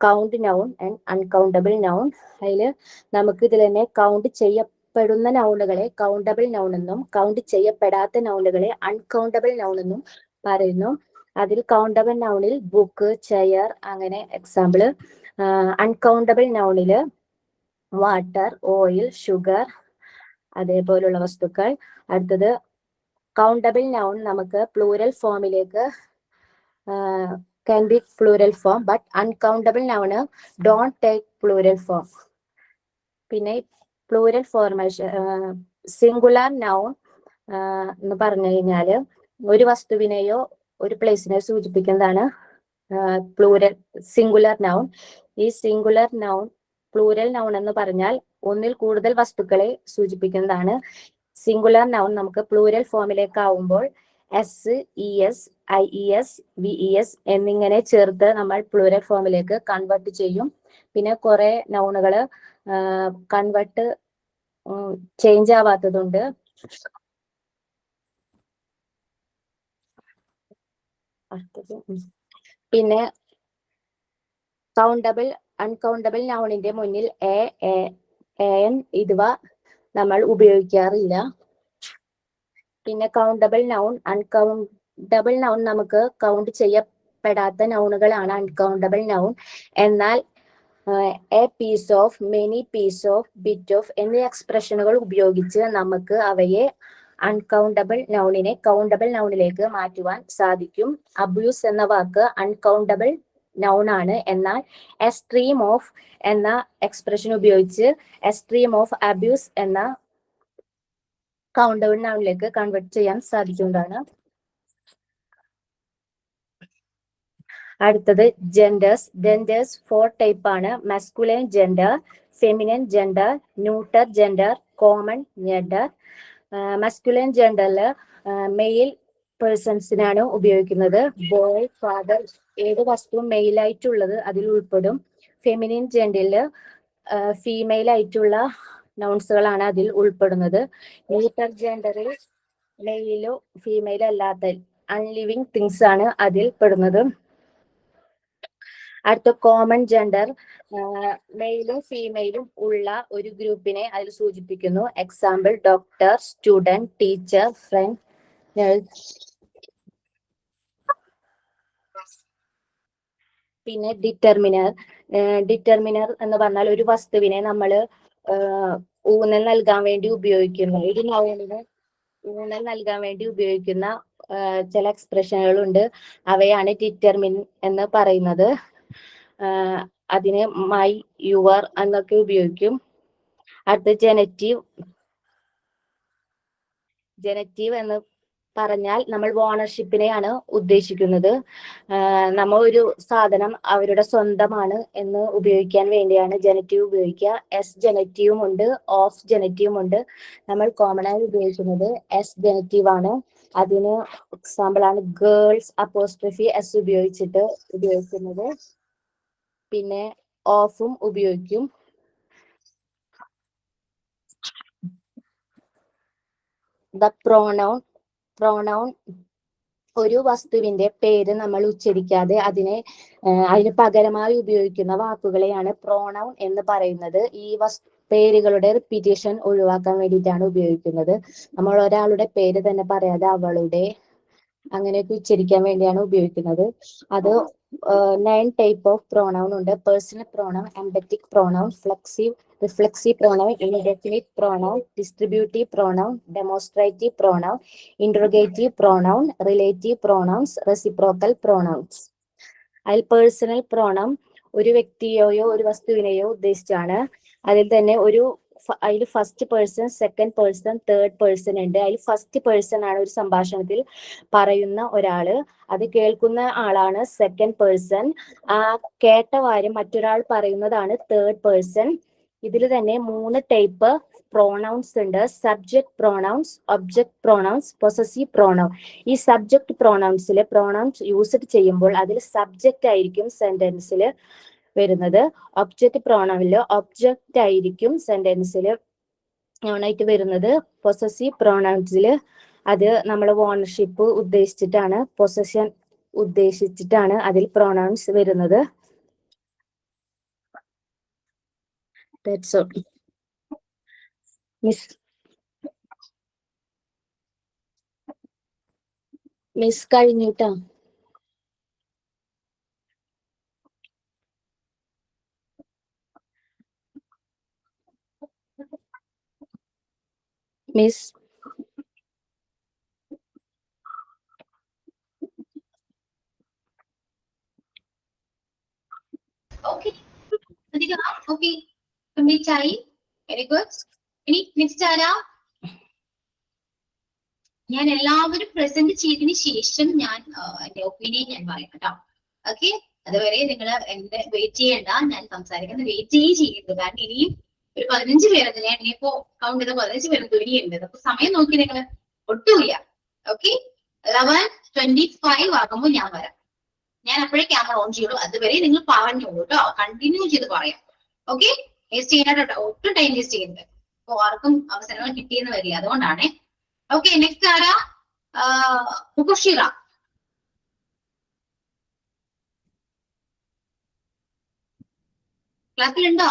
K: count noun and uncountable noun. അതിൽ നമുക്ക് ഇതിൽ തന്നെ കൗണ്ട് ചെയ്യപ്പെടുന്ന നൗണുകളെ കൗണ്ടബിൾ നൗൺ എന്നും കൗണ്ട് ചെയ്യപ്പെടാത്ത നൗണുകളെ അൺകൗണ്ടബിൾ നൗൺ എന്നും പറയുന്നു. അതിൽ കൗണ്ടബിൾ നൗണിൽ ബുക്ക്, ചെയർ, അങ്ങനെ എക്സാമ്പിള്. അൺകൗണ്ടബിൾ നൗണില് വാട്ടർ, ഓയിൽ, ഷുഗർ, അതേപോലുള്ള വസ്തുക്കൾ. അടുത്തത് കൗണ്ടബിൾ നൗൺ നമുക്ക് പ്ലൂരൽ ഫോമിലേക്ക് can be plural form, but uncountable noun don't take plural form. പിന്നെ പ്ലൂരൽ ഫോർമേഷൻ സിംഗുലാർ നൗൺ എന്ന് പറഞ്ഞു കഴിഞ്ഞാൽ ഒരു വസ്തുവിനെയോ ഒരു പ്ലേസിനെയോ സൂചിപ്പിക്കുന്നതാണ് പ്ലൂരൽ സിംഗുലർ നൗൺ. ഈ സിംഗുലർ നൗൺ പ്ലൂരൽ നൗൺ എന്ന് പറഞ്ഞാൽ ഒന്നിൽ കൂടുതൽ വസ്തുക്കളെ സൂചിപ്പിക്കുന്നതാണ്. സിംഗുലർ നൗൺ നമുക്ക് പ്ലൂരൽ ഫോമിലേക്ക് ആവുമ്പോൾ S, E S, I E S, V E S എന്നിങ്ങനെ ചേർത്ത് നമ്മൾ പ്ലൂരൽ ഫോമിലേക്ക് കൺവേർട്ട് ചെയ്യും. പിന്നെ കുറെ നൗണുകൾ കൺവേർട്ട് ചേഞ്ച് ആവാത്തതുണ്ട്. പിന്നെ കൗണ്ടബിൾ അൺകൗണ്ടബിൾ നൗണിന്റെ മുന്നിൽ എൻ ഇതുവ നമ്മൾ ഉപയോഗിക്കാറില്ല. പിന്നെ കൗണ്ടബിൾ നൗൺ, അൺകൗണ്ടബിൾ നൗൺ നമുക്ക് കൗണ്ട് ചെയ്യപ്പെടാത്ത നൗണുകളാണ് അൺകൗണ്ടബിൾ നൗൺ. എന്നാൽ a piece of, many piece of, bit of എന്നീ എക്സ്പ്രഷനുകൾ ഉപയോഗിച്ച് നമുക്ക് അവയെ അൺകൗണ്ടബിൾ നൗണിനെ കൗണ്ടബിൾ നൗണിലേക്ക് മാറ്റുവാൻ സാധിക്കും. അബ്യൂസ് എന്ന വാക്ക് അൺകൗണ്ടബിൾ നൗൺ ആണ്. എന്നാൽ എ സ്ട്രീം ഓഫ് എന്ന എക്സ്പ്രഷൻ ഉപയോഗിച്ച് എ സ്ട്രീം ഓഫ് അബ്യൂസ് എന്ന കൗണ്ടബിൾ നൗണിലേക്ക് കൺവേർട്ട് ചെയ്യാൻ സാധിക്കുന്നതാണ്. അടുത്തത് ജെൻഡേഴ്സ് 4 ടൈപ്പ് ആണ്. Masculine gender, feminine gender, neuter gender, common gender. Masculine ജെൻഡറിൽ മെയിൽ പേഴ്സൺസിനാണ് ഉപയോഗിക്കുന്നത്. ബോയ്, ഫാദർ, ഏത് വസ്തുവും മെയിൽ ആയിട്ടുള്ളത് അതിൽ ഉൾപ്പെടും. ഫെമിനിൻ ജെൻഡറിൽ ഫീമെയിൽ ആയിട്ടുള്ള നൗൺസുകളാണ് അതിൽ ഉൾപ്പെടുന്നത്. ന്യൂട്ടർ ജെൻഡറിൽ മെയിലോ ഫീമെയിലോ അല്ലാത്ത അൺലിവിങ് തിങ്സ് ആണ് അതിൽ പെടുന്നത്. അടുത്ത കോമൺ ജെൻഡർ, മെയിലും ഫീമെയിലും ഉള്ള ഒരു ഗ്രൂപ്പിനെ അതിൽ സൂചിപ്പിക്കുന്നു. Example doctor, student, teacher, friend, nurse. പിന്നെ ഡിറ്റർമിനർ എന്ന് പറഞ്ഞാൽ ഒരു വസ്തുവിനെ നമ്മൾ ഊന്നൽ നൽകാൻ വേണ്ടി ഉപയോഗിക്കുന്ന, ഒരു നൗണിന് ഊന്നൽ നൽകാൻ വേണ്ടി ഉപയോഗിക്കുന്ന ചില എക്സ്പ്രഷനുകളുണ്ട്. അവയാണ് ഡിറ്റർമിൻ എന്ന് പറയുന്നത്. അതിന് മൈ, യുവർ എന്നൊക്കെ ഉപയോഗിക്കും. അടുത്ത ജനറ്റീവ് എന്ന് പറഞ്ഞാൽ നമ്മൾ ഓണർഷിപ്പിനെയാണ് ഉദ്ദേശിക്കുന്നത്. നമ്മൾ ഒരു സാധനം അവരുടെ സ്വന്തമാണ് എന്ന് ഉപയോഗിക്കാൻ വേണ്ടിയാണ് ജനറ്റീവ് ഉപയോഗിക്കുക. എസ് ജനറ്റീവും ഉണ്ട്, ഓഫ് ജനറ്റീവും ഉണ്ട്. നമ്മൾ കോമൺ ആയി ഉപയോഗിക്കുന്നത് എസ് ജനറ്റീവ് ആണ്. അതിന് എക്സാമ്പിൾ ആണ് ഗേൾസ് അപ്പോസ്ട്രഫി എസ് ഉപയോഗിക്കുന്നത്. പിന്നെ ഓഫും ഉപയോഗിക്കും. ദ പ്രോണൗൺ ഒരു വസ്തുവിന്റെ പേര് നമ്മൾ ഉച്ചരിക്കാതെ അതിന് പകരമായി ഉപയോഗിക്കുന്ന വാക്കുകളെയാണ് പ്രോണൗൺ എന്ന് പറയുന്നത്. ഈ പേരുകളുടെ റിപ്പീറ്റേഷൻ ഒഴിവാക്കാൻ വേണ്ടിയിട്ടാണ് ഉപയോഗിക്കുന്നത്. നമ്മൾ ഒരാളുടെ പേര് തന്നെ പറയാതെ അവളുടെ അങ്ങനെയൊക്കെ ഉച്ചരിക്കാൻ വേണ്ടിയാണ് ഉപയോഗിക്കുന്നത്. അത് 9 ടൈപ്പ് ഓഫ് പ്രോണൗൺ ഉണ്ട്. Personal pronoun, എംപത്തിക് pronoun, reflexive pronoun, indefinite pronoun, distributive pronoun, demonstrative pronoun, interrogative pronoun, relative pronouns, reciprocal pronouns. അതിൽ പേഴ്സണൽ പ്രോണൗൺ ഒരു വ്യക്തിയെയോ ഒരു വസ്തുവിനെയോ ഉദ്ദേശിച്ചാണ്. അതിൽ തന്നെ അതിൽ first person, second person, third person ഉണ്ട്. അതിൽ ഫസ്റ്റ് പേഴ്സൺ ആണ് ഒരു സംഭാഷണത്തിൽ പറയുന്ന ഒരാള്, അത് കേൾക്കുന്ന ആളാണ് സെക്കൻഡ് പേഴ്സൺ. ആ കേട്ട കാര്യം മറ്റൊരാൾ പറയുന്നതാണ് തേർഡ് പേഴ്സൺ. ഇതിൽ തന്നെ 3 ടൈപ്പ് പ്രോണൗൺസ് ഉണ്ട്. Subject pronouns, object pronouns, possessive pronoun. ഈ സബ്ജക്ട് പ്രോണൗൺസിലെ പ്രോണൗൺസ് യൂസ് ചെയ്യുമ്പോൾ അതിൽ സബ്ജക്റ്റ് ആയിരിക്കും സെന്റൻസിൽ വരുന്നത്. ഒബ്ജക്റ്റ് പ്രോണൗണില് ഒബ്ജക്റ്റ് ആയിരിക്കും സെന്റൻസിൽ ആയിട്ട് വരുന്നത്. പൊസസീവ് പ്രോണൗൺസില് അത് നമ്മൾ ഓണർഷിപ്പ് ഉദ്ദേശിച്ചിട്ടാണ്, പൊസഷൻ ഉദ്ദേശിച്ചിട്ടാണ് അതിൽ പ്രോണൗൺസ് വരുന്നത്. That's all. മിസ് കഴിഞ്ഞുട്ടാ. മിസ്
A: ഓക്കെ കംപ്ലീറ്റ് ആയി. Very good. ഇനി നെക്സ്റ്റ് ആരാ? ഞാൻ എല്ലാവരും പ്രസന്റ് ചെയ്തതിന് ശേഷം ഞാൻ എന്റെ ഒപ്പീനിയൻ ഞാൻ പറയാം കേട്ടോ. ഓക്കെ, അതുവരെ നിങ്ങൾ എന്നെ വെയിറ്റ് ചെയ്യണ്ട. ഞാൻ സംസാരിക്കുന്നത് വെയിറ്റ് ചെയ്യരുത്. കാരണം ഇനിയും ഒരു 15 പേരുണ്ട്. ഞാൻ ഇനിയിപ്പോ കൗണ്ട് ചെയ്ത 15 പേരുണ്ട് ഇനിയുണ്ട്. അപ്പൊ സമയം നോക്കി നിങ്ങൾ ഒട്ടുമില്ല. ഓക്കെ, 11:25 ആകുമ്പോൾ ഞാൻ വരാം. ഞാൻ അപ്പോഴേ ക്യാമറ ഓൺ ചെയ്യുള്ളൂ. അതുവരെ നിങ്ങൾ പറഞ്ഞോളൂ കേട്ടോ. കണ്ടിന്യൂ ചെയ്ത് പറയാം. ഓക്കെ, വേസ്റ്റ് ചെയ്യാനായിട്ട് ഒട്ടും ടൈം വേസ്റ്റ് ചെയ്യുന്നത്. അപ്പൊ ആർക്കും അവസരങ്ങൾ കിട്ടിയെന്ന് വരില്ല. അതുകൊണ്ടാണ് ഓക്കെ, നെക്സ്റ്റ് ആരാ? മുബഷിറ. ക്ലാസ്സിലുണ്ടോ?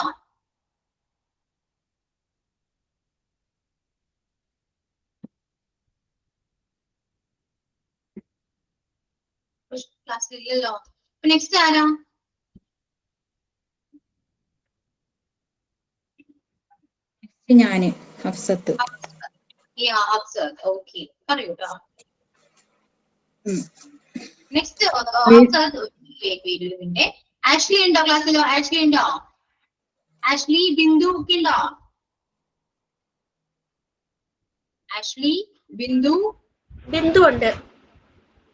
A: ക്ലാസ്സിലില്ലല്ലോ. നെക്സ്റ്റ് ആരാ?
F: ഞാന് ഹഫ്സത്ത്.
A: ഓക്കെ, പറയൂ കേട്ടോ. നെക്സ്റ്റ് ആഷ്ലി ഉണ്ടോ ക്ലാസ്സിലോ? ആഷ്ലി ഉണ്ടോ? ആഷ്ലി, ബിന്ദു ഒക്കെ ഉണ്ടോ? ആഷ്ലി, ബിന്ദു.
B: ബിന്ദു ഉണ്ട്.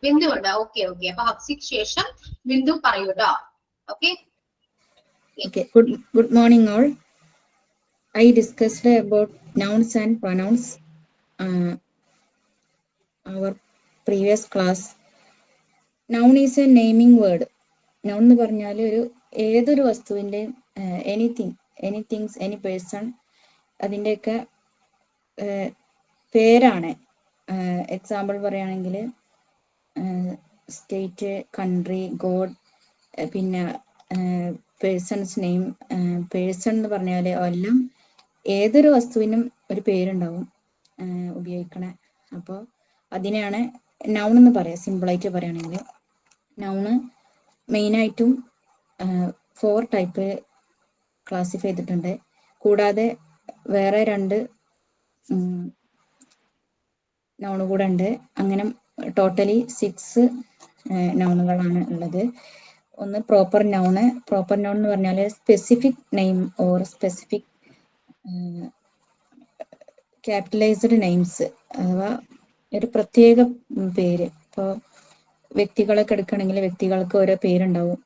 A: ബിന്ദു ഉണ്ട്. ഓക്കെ ഓക്കെ, അപ്പൊ ഹഫ്സിക്ക് ശേഷം ബിന്ദു പറയൂ കേട്ടോ. Okay.
F: Okay. Good morning all. I discussed about nouns and pronouns. Our previous class. Noun is a naming word. Noun എന്ന് പറഞ്ഞാൽ ഏതൊരു വസ്തുവിന്റെ എനിത്തിങ്സ്, എനി പേഴ്സൺ, അതിൻ്റെയൊക്കെ പേരാണ്. എക്സാമ്പിൾ പറയുകയാണെങ്കിൽ സ്റ്റേറ്റ്, കൺട്രി, ഗോഡ്, പിന്നെ പേഴ്സൺസ് നെയിം. പേഴ്സൺ എന്ന് പറഞ്ഞാൽ എല്ലാം ഏതൊരു വസ്തുവിനും ഒരു പേരുണ്ടാവും ഉപയോഗിക്കണേ. അപ്പോൾ അതിനെയാണ് നൗൺ എന്ന് പറയാം. സിമ്പിളായിട്ട് പറയുകയാണെങ്കിൽ നൗണ് മെയിനായിട്ടും 4 ടൈപ്പ് ക്ലാസിഫൈ ചെയ്തിട്ടുണ്ട്. കൂടാതെ വേറെ 2 നൗണ് കൂടെ ഉണ്ട്. അങ്ങനെ ടോട്ടലി 6 നൗണുകളാണ് ഉള്ളത്. ഒന്ന് പ്രോപ്പർ നൗണ്. പ്രോപ്പർ നൗൺ എന്ന് പറഞ്ഞാൽ specific name or specific capitalised names, അഥവാ ഒരു പ്രത്യേക പേര്. ഇപ്പോൾ വ്യക്തികളൊക്കെ എടുക്കണമെങ്കിൽ വ്യക്തികൾക്ക് ഓരോ പേരുണ്ടാവും.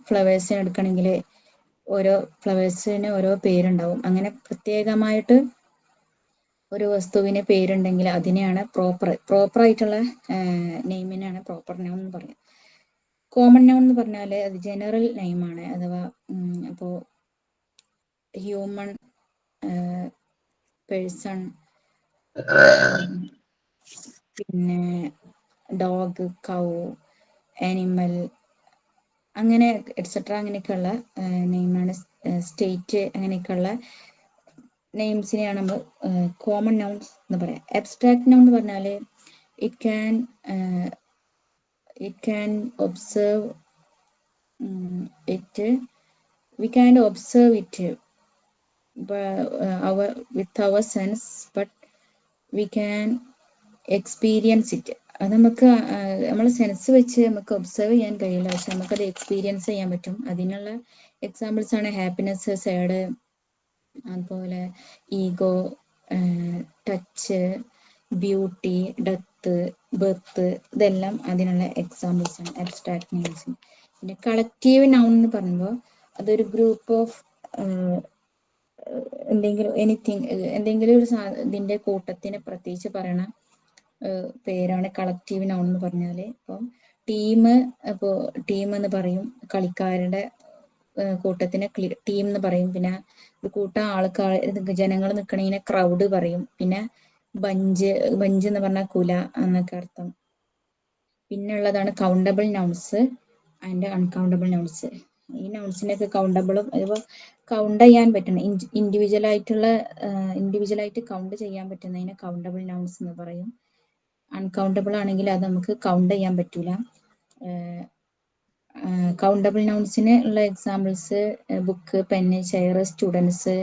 F: ഫ്ലവേഴ്സിന് എടുക്കണമെങ്കിൽ ഓരോ ഫ്ലവേഴ്സിന് ഓരോ പേരുണ്ടാവും. അങ്ങനെ പ്രത്യേകമായിട്ട് ഒരു വസ്തുവിന് പേരുണ്ടെങ്കിൽ അതിനെയാണ് പ്രോപ്പറായിട്ടുള്ള നെയിമിനാണ് പ്രോപ്പർ നൗൺ എന്ന് പറയുന്നത്. കോമൺ നൗൺ എന്ന് പറഞ്ഞാൽ അത് ജനറൽ നെയിമാണ്. അഥവാ അപ്പോൾ ഹ്യൂമൺ, പേഴ്സൺ, പിന്നെ ഡോഗ്, കൗ, ആനിമൽ, അങ്ങനെ എറ്റ്സെട്ര അങ്ങനെയൊക്കെയുള്ള നെയിമാണ്. സ്റ്റേറ്റ്, അങ്ങനെയൊക്കെയുള്ള നെയിംസിനെയാണ് നമ്മൾ കോമൺ നൗൺസ് എന്ന് പറയാം. അബ്സ്ട്രാക്ട് നൗൺ എന്ന് പറഞ്ഞാൽ it can observe it, we can observe it with our sense, but we can experience it. അത് നമുക്ക് നമ്മളെ സെൻസ് വെച്ച് നമുക്ക് ഒബ്സർവ് ചെയ്യാൻ കഴിയില്ല, പക്ഷെ നമുക്കത് എക്സ്പീരിയൻസ് ചെയ്യാൻ പറ്റും. അതിനുള്ള എക്സാമ്പിൾസ് ആണ് ഹാപ്പിനെസ്, സാഡ്, അതുപോലെ ego, touch, beauty, death, birth, ഇതെല്ലാം അതിനുള്ള എക്സാമ്പിൾസ് ആണ് അബ്സ്ട്രാക്ട് നെയിംസ്. പിന്നെ കളക്റ്റീവ് നൗൺ എന്ന് പറയുമ്പോൾ അതൊരു ഗ്രൂപ്പ് ഓഫ് എന്തെങ്കിലും ഒരു ഇതിന്റെ കൂട്ടത്തിനെ പ്രത്യേകിച്ച് പറയണ പേരാണ് കളക്റ്റീവ് നൗൺ എന്ന് പറഞ്ഞാൽ. ഇപ്പം ടീം എന്ന് പറയും, കളിക്കാരുടെ കൂട്ടത്തിനെ ടീം എന്ന് പറയും. പിന്നെ ഒരു കൂട്ടം ജനങ്ങൾ നിൽക്കണതിനെ ക്രൗഡ് പറയും. പിന്നെ ബഞ്ച് എന്ന് പറഞ്ഞാൽ കുല എന്നൊക്കെ അർത്ഥം. പിന്നെ ഉള്ളതാണ് countable nouns and uncountable nouns. ഈ നൗൺസിനൊക്കെ കൗണ്ടബിളും കൗണ്ട് ചെയ്യാൻ പറ്റുന്ന ഇൻഡിവിജ്വലായിട്ട് കൗണ്ട് ചെയ്യാൻ പറ്റുന്നതിനെ കൗണ്ടബിൾ നൗൺസ് എന്ന് പറയും. അൺകൗണ്ടബിൾ ആണെങ്കിൽ അത് നമുക്ക് കൗണ്ട് ചെയ്യാൻ പറ്റൂല. കൗണ്ടബിൾ നൗൺസിന് ഉള്ള examples book, pen, chair, students,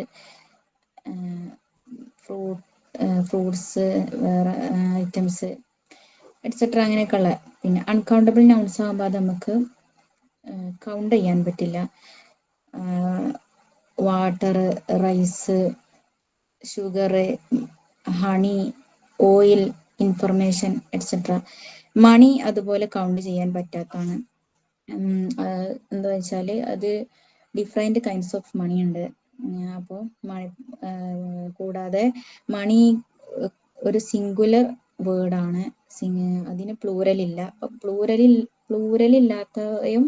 F: fruits, വേറെ ഐറ്റംസ്, എറ്റ്സെട്ര അങ്ങനെയൊക്കെ ഉള്ള. പിന്നെ അൺകൗണ്ടബിൾ നൗൺസ് ആകുമ്പോൾ അത് നമുക്ക് കൗണ്ട് ചെയ്യാൻ പറ്റില്ല. Water, rice, sugar, honey, oil, information, etcetera. Money അതുപോലെ കൗണ്ട് ചെയ്യാൻ പറ്റാത്തതാണ്. എന്താ വെച്ചാൽ അത് ഡിഫറെൻറ്റ് കൈൻഡ്സ് ഓഫ് മണി ഉണ്ട്. അപ്പോൾ കൂടാതെ മണി ഒരു സിംഗുലർ വേർഡാണ്, അതിന് പ്ലൂറൽ ഇല്ല. അപ്പം പ്ലൂറൽ ഇല്ലാത്തയും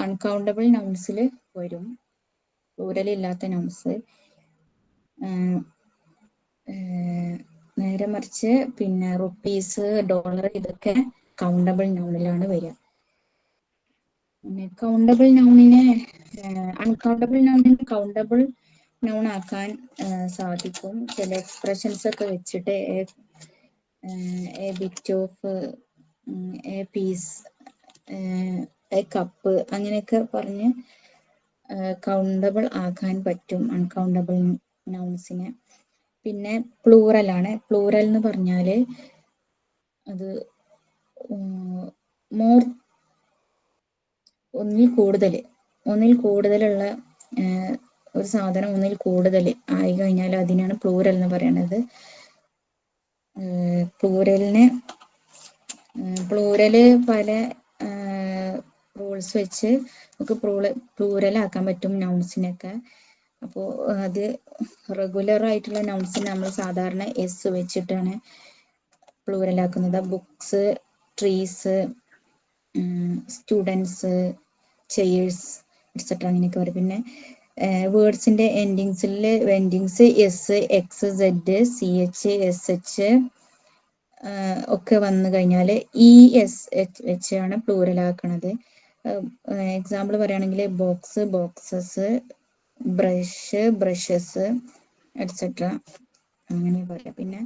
F: അൺകൗണ്ടബിൾ നൗൺസിൽ വരും. പ്ലൂറൽ ഇല്ലാത്ത നൗൺസ് നേരെ മറിച്ച് പിന്നെ റുപ്പീസ്, ഡോളർ ഇതൊക്കെ കൗണ്ടബിൾ നൗണിലാണ് വരിക. പിന്നെ കൗണ്ടബിൾ നൗണിനെ അൺകൗണ്ടബിൾ നൗണിനെ കൗണ്ടബിൾ നൗൺ ആക്കാൻ സാധിക്കും. ചില എക്സ്പ്രഷൻസ് ഒക്കെ വെച്ചിട്ട് a bit of, a piece, a cup അങ്ങനെയൊക്കെ പറഞ്ഞ് കൗണ്ടബിൾ ആക്കാൻ പറ്റും അൺകൗണ്ടബിൾ നൗൺസിനെ. പിന്നെ പ്ലൂറൽ ആണ്. പ്ലൂറൽ എന്ന് പറഞ്ഞാല് അത് മോർ, ഒന്നിൽ കൂടുതലുള്ള ഒരു സാധനം ഒന്നിൽ കൂടുതൽ ആയി കഴിഞ്ഞാൽ അതിനാണ് പ്ലൂറൽ എന്ന് പറയുന്നത്. പ്ലൂരല് പല റൂൾസ് വെച്ച് നമുക്ക് പ്ലൂറൽ ആക്കാൻ പറ്റും നൗൺസിനൊക്കെ. അപ്പോൾ അത് റെഗുലർ ആയിട്ടുള്ള നൗൺസിന് നമ്മൾ സാധാരണ എസ് വെച്ചിട്ടാണ് പ്ലൂറൽ ആക്കുന്നത്. Books, trees, students, chairs etcetera അങ്ങനെയൊക്കെ വരും. പിന്നെ വേർഡ്സിന്റെ endings S, X, Z, C H, S H ഒക്കെ വന്നു കഴിഞ്ഞാൽ ഇ എസ് എച്ച് വെച്ചാണ് പ്ലൂറൽ ആക്കണത്. എക്സാമ്പിൾ പറയുകയാണെങ്കിൽ box, boxes, brush, brushes etcetera അങ്ങനെ പറയാം. പിന്നെ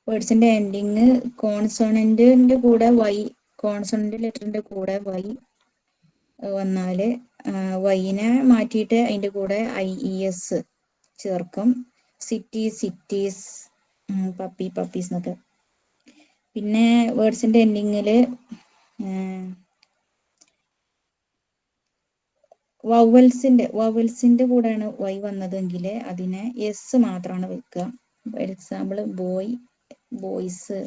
F: വേർഡ്സിന്റെ എൻഡിങ് കോൺസോണന്റിന്റെ കൂടെ വൈ, കോൺസോണന്റ് ലെറ്ററിന്റെ കൂടെ വൈ വന്നാല് വൈനെ മാറ്റിയിട്ട് അതിന്റെ കൂടെ IES ചേർക്കും. സിറ്റി, സിറ്റീസ്, പപ്പി, പപ്പീസ് എന്നൊക്കെ. പിന്നെ വേർഡ്സിന്റെ എൻഡിങ്ങില് വവൽസിന്റെ കൂടെയാണ് വൈ വന്നതെങ്കിൽ അതിനെ എസ് മാത്രമാണ് വെക്കുക. For example boy, boys,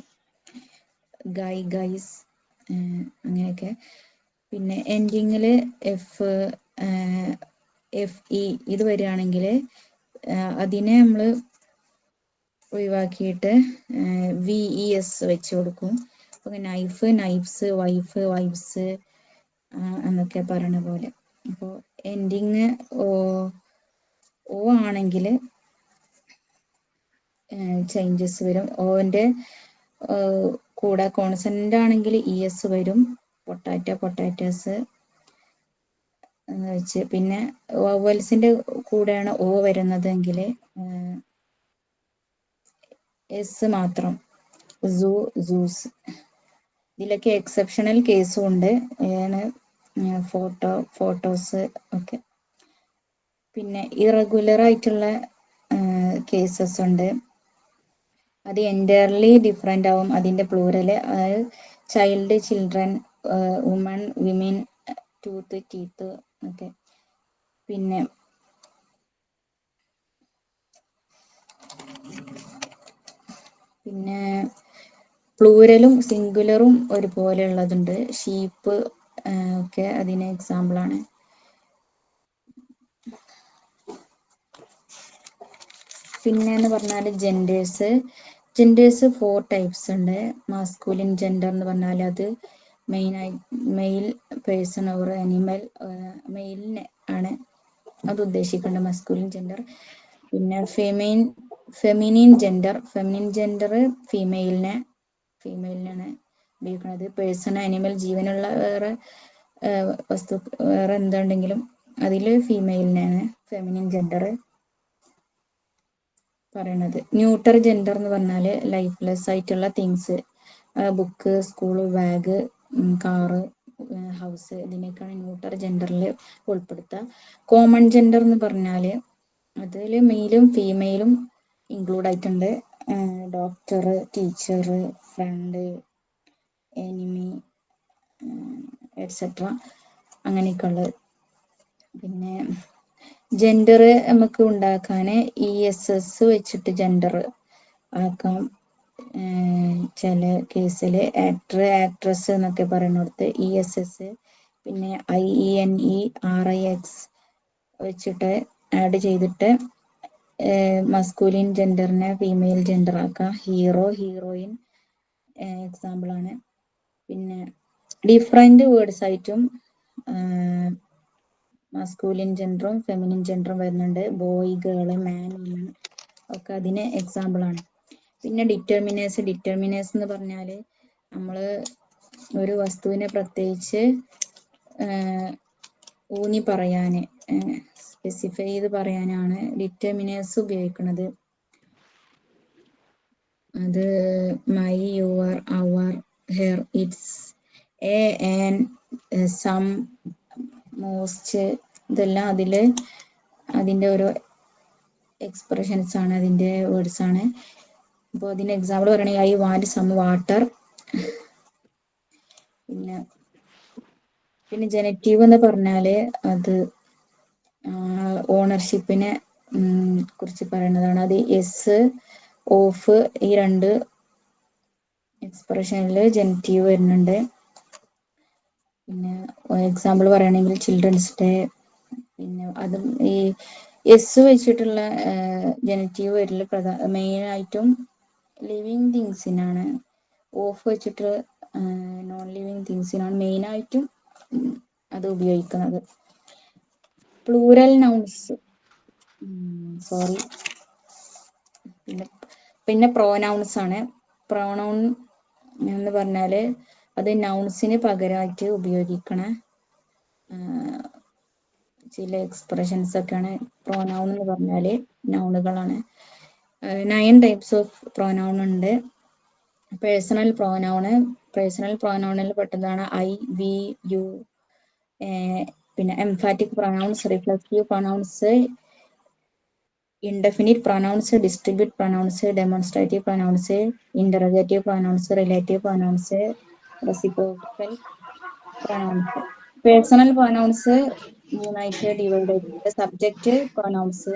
F: Guy, guys അങ്ങനെയൊക്കെ. പിന്നെ എൻഡിങ്ങില് FE ഇത് വരികയാണെങ്കിൽ അതിനെ നമ്മൾ ഒഴിവാക്കിയിട്ട് VES വെച്ച് കൊടുക്കും. അപ്പോൾ നൈഫ്, നൈഫ്സ്, വൈഫ്, വൈഫ്സ് എന്നൊക്കെ പറയണ പോലെ. അപ്പോൾ എൻഡിങ് ഓ ആണെങ്കിൽ ചേഞ്ചസ് വരും. ഓന്റെ കൂടെ കോൺസണന്റ് ആണെങ്കിൽ ES വരും. പൊട്ടാറ്റോ, പൊട്ടാറ്റോസ് എന്ന് വെച്ച്. പിന്നെ വവൽസിന്റെ കൂടെയാണ് ഓ വരുന്നതെങ്കിൽ എസ് മാത്രം, സൂ, സൂസ്. ഇതിലൊക്കെ എക്സെപ്ഷണൽ കേസും ഉണ്ട്, ഫോട്ടോസ് ഒക്കെ. പിന്നെ ഇറഗുലർ ആയിട്ടുള്ള കേസസ് ഉണ്ട്. അത് എൻറ്റയർലി ഡിഫറെൻ്റ് ആവും അതിൻ്റെ പ്ലൂറല്. അതായത് child, children, woman, women, tooth, teeth ഒക്കെ. പിന്നെ പ്ലൂരലും സിംഗുലറും ഒരുപോലെ ഉള്ളതുണ്ട്. ഷീപ്പ് ഒക്കെ അതിന് എക്സാമ്പിളാണ്. പിന്നെ എന്ന് പറഞ്ഞാൽ ജെൻഡേഴ്സ് 4 ടൈപ്സ് ഉണ്ട്. മാസ്കുലിൻ ജെൻഡർ എന്ന് പറഞ്ഞാൽ അത് മെയിൽ പേഴ്സൺ ഓർ അനിമൽ, മെയിലിനെ ആണ് അത് ഉദ്ദേശിക്കേണ്ടത് മസ്കുലിൻ ജെൻഡർ. പിന്നെ ഫെമിനിൻ ജെൻഡർ ഫീമെയിലിനാണ് ഉപയോഗിക്കുന്നത്. പേഴ്സൺ, അനിമൽ, ജീവനുള്ള വേറെ വസ്തു വേറെ എന്തുണ്ടെങ്കിലും അതിൽ ഫീമെയിലിനാണ് ഫെമിനിൻ ജെൻഡർ പറയണത്. ന്യൂട്ടർ ജെൻഡർ എന്ന് പറഞ്ഞാൽ ലൈഫ്ലെസ് ആയിട്ടുള്ള things, book, school, bag, car, house ഇതിനൊക്കെയാണ് ന്യൂട്ടർ ജെൻഡറിൽ ഉൾപ്പെടുത്തുക. കോമൺ ജെൻഡർ എന്ന് പറഞ്ഞാൽ അതിൽ മെയിലും ഫീമെയിലും ഇൻക്ലൂഡ് ആയിട്ടുണ്ട്. Doctor, teacher, friend, enemy etcetera അങ്ങനെയൊക്കെ ഉള്ളത്. പിന്നെ ജെൻഡർ നമുക്ക് ഉണ്ടാക്കാൻ ESS വെച്ചിട്ട് ജെൻഡർ ആക്കാം. ചില കേസിൽ ആക്ടർ, ആക്ട്രസ് എന്നൊക്കെ പറയുന്നിടത്ത് ESS. പിന്നെ IENE, RIX വെച്ചിട്ട് ആഡ് ചെയ്തിട്ട് മസ്കുലിൻ ജെൻഡറിനെ ഫീമെയിൽ ജെൻഡർ ആക്കാം. ഹീറോ, ഹീറോയിൻ എക്സാമ്പിളാണ്. പിന്നെ ഡിഫറെന്റ് വേർഡ്സ് ആയിട്ടും മസ്കുലിൻ ജെൻഡറും ഫെമിനിൻ ജെൻഡറും വരുന്നുണ്ട്. ബോയ്, ഗേള്, മാൻ, വുമൺ ഒക്കെ അതിന് എക്സാമ്പിളാണ്. പിന്നെ ഡിറ്റർമിനേഴ്സ് എന്ന് പറഞ്ഞാൽ നമ്മൾ ഒരു വസ്തുവിനെ പ്രത്യേകിച്ച് ഊന്നി പറയാൻ സ്പെസിഫൈ ചെയ്ത് പറയാനാണ് ഡിറ്റർമിനേഴ്സ് ഉപയോഗിക്കുന്നത്. അത് my, your, our, her, its, a, an, some, most, ഇതെല്ലാം അതിൻ്റെ ഓരോ എക്സ്പ്രഷൻസ് ആണ്, അതിൻ്റെ വേർഡ്സ് ആണ്. അപ്പോൾ അതിന് എക്സാമ്പിൾ പറയുകയാണെങ്കിൽ ഐ വാണ്ട് സം വാട്ടർ. പിന്നെ ജനറ്റീവ് എന്ന് പറഞ്ഞാൽ അത് ഓണർഷിപ്പിനെ കുറിച്ച് പറയുന്നതാണ്. അത് എസ്, ഓഫ്, ഈ രണ്ട് എക്സ്പ്രഷനിൽ ജനറ്റീവ് വരുന്നുണ്ട്. പിന്നെ എക്സാമ്പിൾ പറയുകയാണെങ്കിൽ ചിൽഡ്രൻസ് ഡേ. പിന്നെ അതും ഈ എസ് വെച്ചിട്ടുള്ള ജനറ്റീവ് വരൽ മെയിനായിട്ടും ലിവിങ് തിങ്സിനാണ്. ഓഫ് വെച്ചിട്ട് നോൺ ലിവിങ് തിങ്സിനാണ് മെയിനായിട്ടും അത് ഉപയോഗിക്കുന്നത്. പ്ലൂറൽ നൗൺസ്, സോറി, പിന്നെ പ്രോനൗൺസ് ആണ്. പ്രോനൗൺ എന്ന് പറഞ്ഞാൽ അത് നൗൺസിന് പകരമായിട്ട് ഉപയോഗിക്കണ ചില എക്സ്പ്രഷൻസ് ഒക്കെയാണ് പ്രോനൗൺ എന്ന് പറഞ്ഞാൽ, നൗണുകളാണ്. 9 ടൈപ്സ് ഓഫ് പ്രോനൗൺ ഉണ്ട്. പേഴ്സണൽ പ്രോനൗണിൽ പെട്ടതാണ് ഐ, വി, യു. പിന്നെ emphatic pronouns, reflective pronouns, indefinite pronouns, distribute pronouns, demonstrative pronouns, interrogative pronouns, relative pronouns, reciprocal pronouns. Personal pronouns 3ആയിട്ട് ഡിവൈഡ് ചെയ്തിട്ടുണ്ട്. സബ്ജക്റ്റ് പ്രൊനൗൺസ്,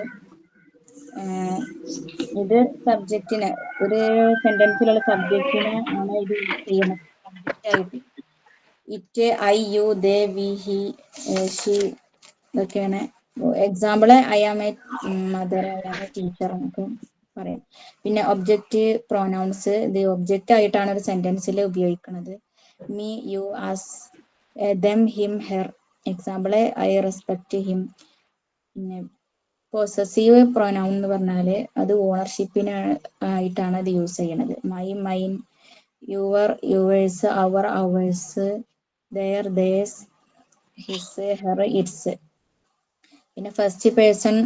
F: ഇത് സബ്ജക്റ്റിന്, ഒരു സെന്റൻസിലുള്ള സബ്ജക്റ്റിനെ ആണ് ഇത് യൂസ് ചെയ്യുന്നത് സബ്ജക്റ്റ് ആയിട്ട്. It, I, you, they, we, he, she, ഇതൊക്കെയാണ്. Example I am a mother, I am a teacher എന്നൊക്കെ പറയാം. പിന്നെ ഒബ്ജക്റ്റ് പ്രൊനൗൺസ്, ഇത് ഒബ്ജക്റ്റ് ആയിട്ടാണ് ഒരു സെന്റൻസിൽ ഉപയോഗിക്കുന്നത്. Me, you, us, them, him, her. Example I respect him. പിന്നെ പൊസസീവ് പ്രൊനൗൺ എന്ന് പറഞ്ഞാൽ അത് ഓണർഷിപ്പിന് ആയിട്ടാണ് അത് യൂസ് ചെയ്യണത്. My, mine, your, yours, our, ours, their, theirs, his, her, its. പിന്നെ ഫസ്റ്റ് പേഴ്സൺ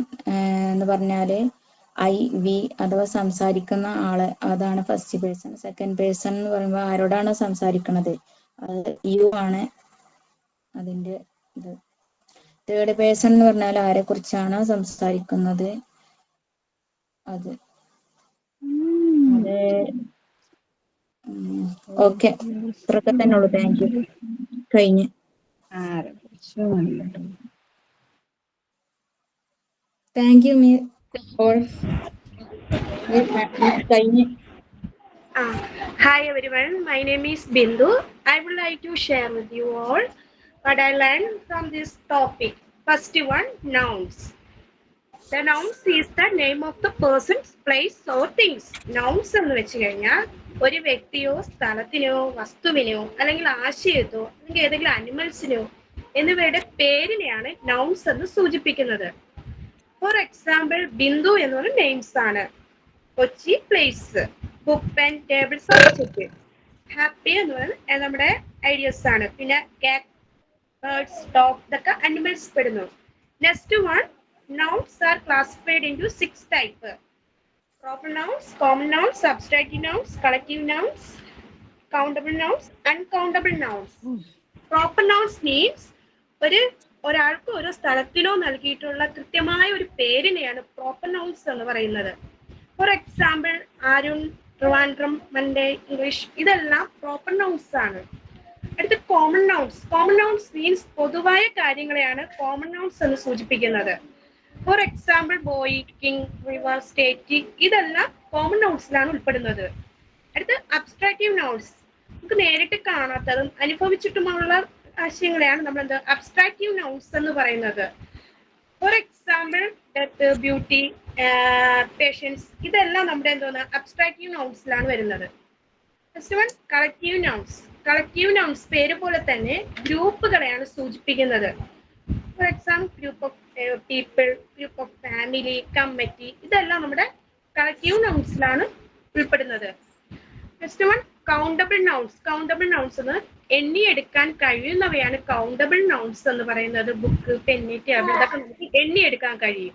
F: എന്ന് പറഞ്ഞാൽ ഐ, വി അഥവാ സംസാരിക്കുന്ന ആള്, അതാണ് ഫസ്റ്റ് പേഴ്സൺ. സെക്കൻഡ് പേഴ്സൺ എന്ന് പറയുമ്പോൾ ആരോടാണ് സംസാരിക്കുന്നത്, അത് യു ആണ് അതിൻ്റെ ഇത്. തേർഡ് പേഴ്സൺ എന്ന് പറഞ്ഞാൽ ആരെ കുറിച്ചാണ് സംസാരിക്കുന്നത്, അത് ഓക്കെ, ഇത്രയൊക്കെ തന്നെ ഉള്ളൂ. Thank you. കഴിഞ്ഞ്. Thank you all. കഴിഞ്ഞ്.
L: Hi everyone, my name is Bindu. I would like to share with you all what I learned from this topic. First one, nouns. The nouns is the name of the persons, place or things. Nouns എന്ന് വെച്ച് കഴിഞ്ഞാൽ ഒരു വ്യക്തിയോ സ്ഥലത്തിനോ വസ്തുവിനോ അല്ലെങ്കിൽ ആശയത്തോ അല്ലെങ്കിൽ ഏതെങ്കിലും അനിമൽസിനോ എന്നിവയുടെ പേരിനെയാണ് nouns എന്ന് സൂചിപ്പിക്കുന്നത്. ഫോർ എക്സാമ്പിൾ, ബിന്ദു എന്നൊരു നെയിംസ് ആണ്. Kochi place, book, pen, table, subject. Happy എന്ന് പറയുന്നത് നമ്മുടെ ഐഡിയസ് ആണ്. പിന്നെ കാറ്റ്, ബേർഡ്സ്, ഡോഗ്, ഇതൊക്കെ അനിമൽസ് പെടുന്നു. Next one, nouns are classified into 6 types. Proper nouns, common nouns, abstractive nouns, collective nouns, countable nouns, uncountable nouns. Proper nouns means ഒരാൾക്ക് ഒരു സ്ഥലത്തിനോ നൽകിയിട്ടുള്ള കൃത്യമായ ഒരു പേരിനെയാണ് പ്രോപ്പർ നൗൺസ് എന്ന് പറയുന്നത്. For example, Arun, Trivandrum, Monday, English, ഇതെല്ലാം പ്രോപ്പർ നൗൺസ് ആണ്. അടുത്ത common nouns. Common nouns means പൊതുവായ കാര്യങ്ങളെയാണ് കോമൺ നൗൺസ് എന്ന് സൂചിപ്പിക്കുന്നത്. For example, boy, king, river, state, ഇതെല്ലാം കോമൺ നൗൺസിലാണ് ഉൾപ്പെടുന്നത്. അടുത്ത അബ്സ്ട്രാക്റ്റീവ് നൗൺസ്. നമുക്ക് നേരിട്ട് കാണാത്തതും അനുഭവിച്ചിട്ടുമുള്ള ആശയങ്ങളെയാണ് നമ്മൾ അബ്സ്ട്രാക്റ്റീവ് നൗൺസ് എന്ന് പറയുന്നത്. For example, death, beauty, patience, ഇതെല്ലാം നമ്മുടെ അബ്സ്ട്രാക്റ്റീവ് നൗൺസിലാണ് വരുന്നത്. First one, collective nouns. Collective nouns പേര് പോലെ തന്നെ ഗ്രൂപ്പുകളെയാണ് സൂചിപ്പിക്കുന്നത്. For example, group of people, group of family, committee, ഇതെല്ലാം നമ്മുടെ കളക്റ്റീവ് നൗൺസിലാണ് ഉൾപ്പെടുന്നത്. Next one countable nouns. Countable nouns എന്ന് എണ്ണിയെടുക്കാൻ കഴിയുന്നവയാണ് കൗണ്ടബിൾ നൗൺസ് എന്ന് പറയുന്നത്. ബുക്ക്, പെന്ന്, ടേബിൾ ഇതൊക്കെ നമുക്ക് എണ്ണിയെടുക്കാൻ കഴിയും.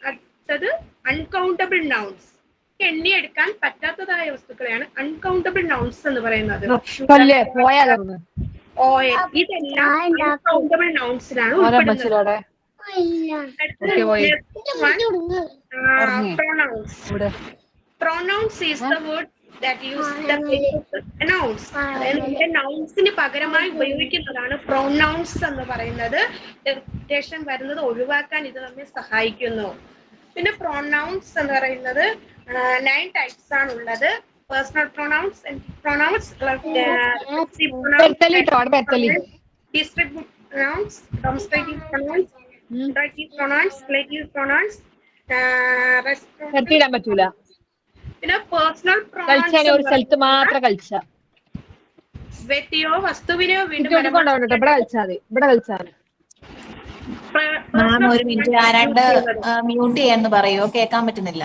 L: അടുത്തത് അൺകൗണ്ടബിൾ നൗൺസ്. എണ്ണിയെടുക്കാൻ പറ്റാത്തതായ വസ്തുക്കളെയാണ് അൺകൗണ്ടബിൾ നൗൺസ് എന്ന് പറയുന്നത്. ഓയിൽ ഇതെല്ലാം അൺകൗണ്ടബിൾ നൗൺസിലാണ് ഉൾപ്പെടുന്നത്. Pronouns is the word that use the place of nouns. അതായത് നൗൺസിന് പകരമായി ഉപയോഗിക്കുന്നതാണ് പ്രൊനൗൺസ് എന്ന് പറയുന്നത്. ഡെറിവേഷൻ വരുന്നത് ഒഴിവാക്കാൻ ഇത് നമ്മെ സഹായിക്കുന്നു. പിന്നെ പ്രൊനൗൺസ് എന്ന് പറയുന്നത് 9 ടൈപ്സ് ആണ് ഉള്ളത്. Personal pronouns, pronouns, distributive pronouns, demonstrative pronouns, interactive pronouns, relative pronouns, പിന്നെ പേഴ്സണൽ പ്രൊനൗൺസ് വ്യക്തിയോ വസ്തുവിനെയോ വീണ്ടും
M: മാം ഒരു മിനിറ്റ്, ആരാണ്ട് മ്യൂട്ട് ചെയ്യാന്ന് പറയുമോ? കേൾക്കാൻ പറ്റുന്നില്ല.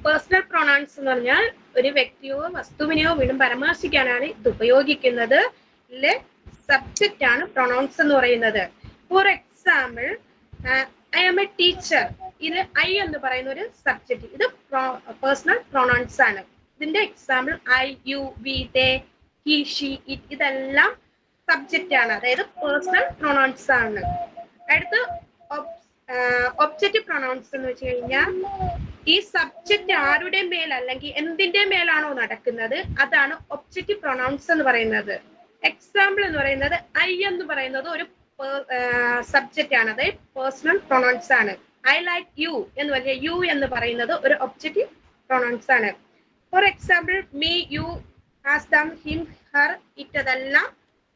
L: പേഴ്സണൽ പ്രൊനൗൺസ് എന്ന് പറഞ്ഞാൽ ഒരു വ്യക്തിയോ വസ്തുവിനെയോ വീണ്ടും പരാമർശിക്കാനാണ് ഇത് ഉപയോഗിക്കുന്നത്. സബ്ജക്റ്റ് ആണ് പ്രൊനൗൺസ് എന്ന് പറയുന്നത്. For example, I am a teacher. ഇത് ഐ എന്ന് പറയുന്ന ഒരു സബ്ജക്റ്റ്. ഇത് പേഴ്സണൽ പ്രൊനൗൺസ് ആണ്. ഇതിന്റെ example I, you, we, they, he, she, it ഇതെല്ലാം സബ്ജക്റ്റ് ആണ്, അതായത് പേഴ്സണൽ പ്രൊനൗൺസ് ആണ്. അടുത്ത് ഒബ്ജക്റ്റീവ് പ്രൊനൗൺസ് എന്ന് വെച്ച് കഴിഞ്ഞാൽ ഈ സബ്ജക്റ്റ് ആരുടെ മേൽ അല്ലെങ്കിൽ എന്തിന്റെ മേലാണോ നടക്കുന്നത് അതാണ് ഒബ്ജക്റ്റീവ് പ്രൊനൗൺസ് എന്ന് പറയുന്നത്. എക്സാമ്പിൾ എന്ന് പറയുന്നത് ഐ എന്ന് പറയുന്നത് ഒരു സബ്ജക്റ്റ് ആണ്, അതായത് പേഴ്സണൽ പ്രൊനൗൺസ് ആണ്. ഐ ലൈക്ക് യു എന്ന് പറഞ്ഞാൽ യു എന്ന് പറയുന്നത് ഒരു ഒബ്ജക്റ്റീവ് പ്രൊനൗൺസ് ആണ്. For example me, you, us, them, him, her, it അതെല്ലാം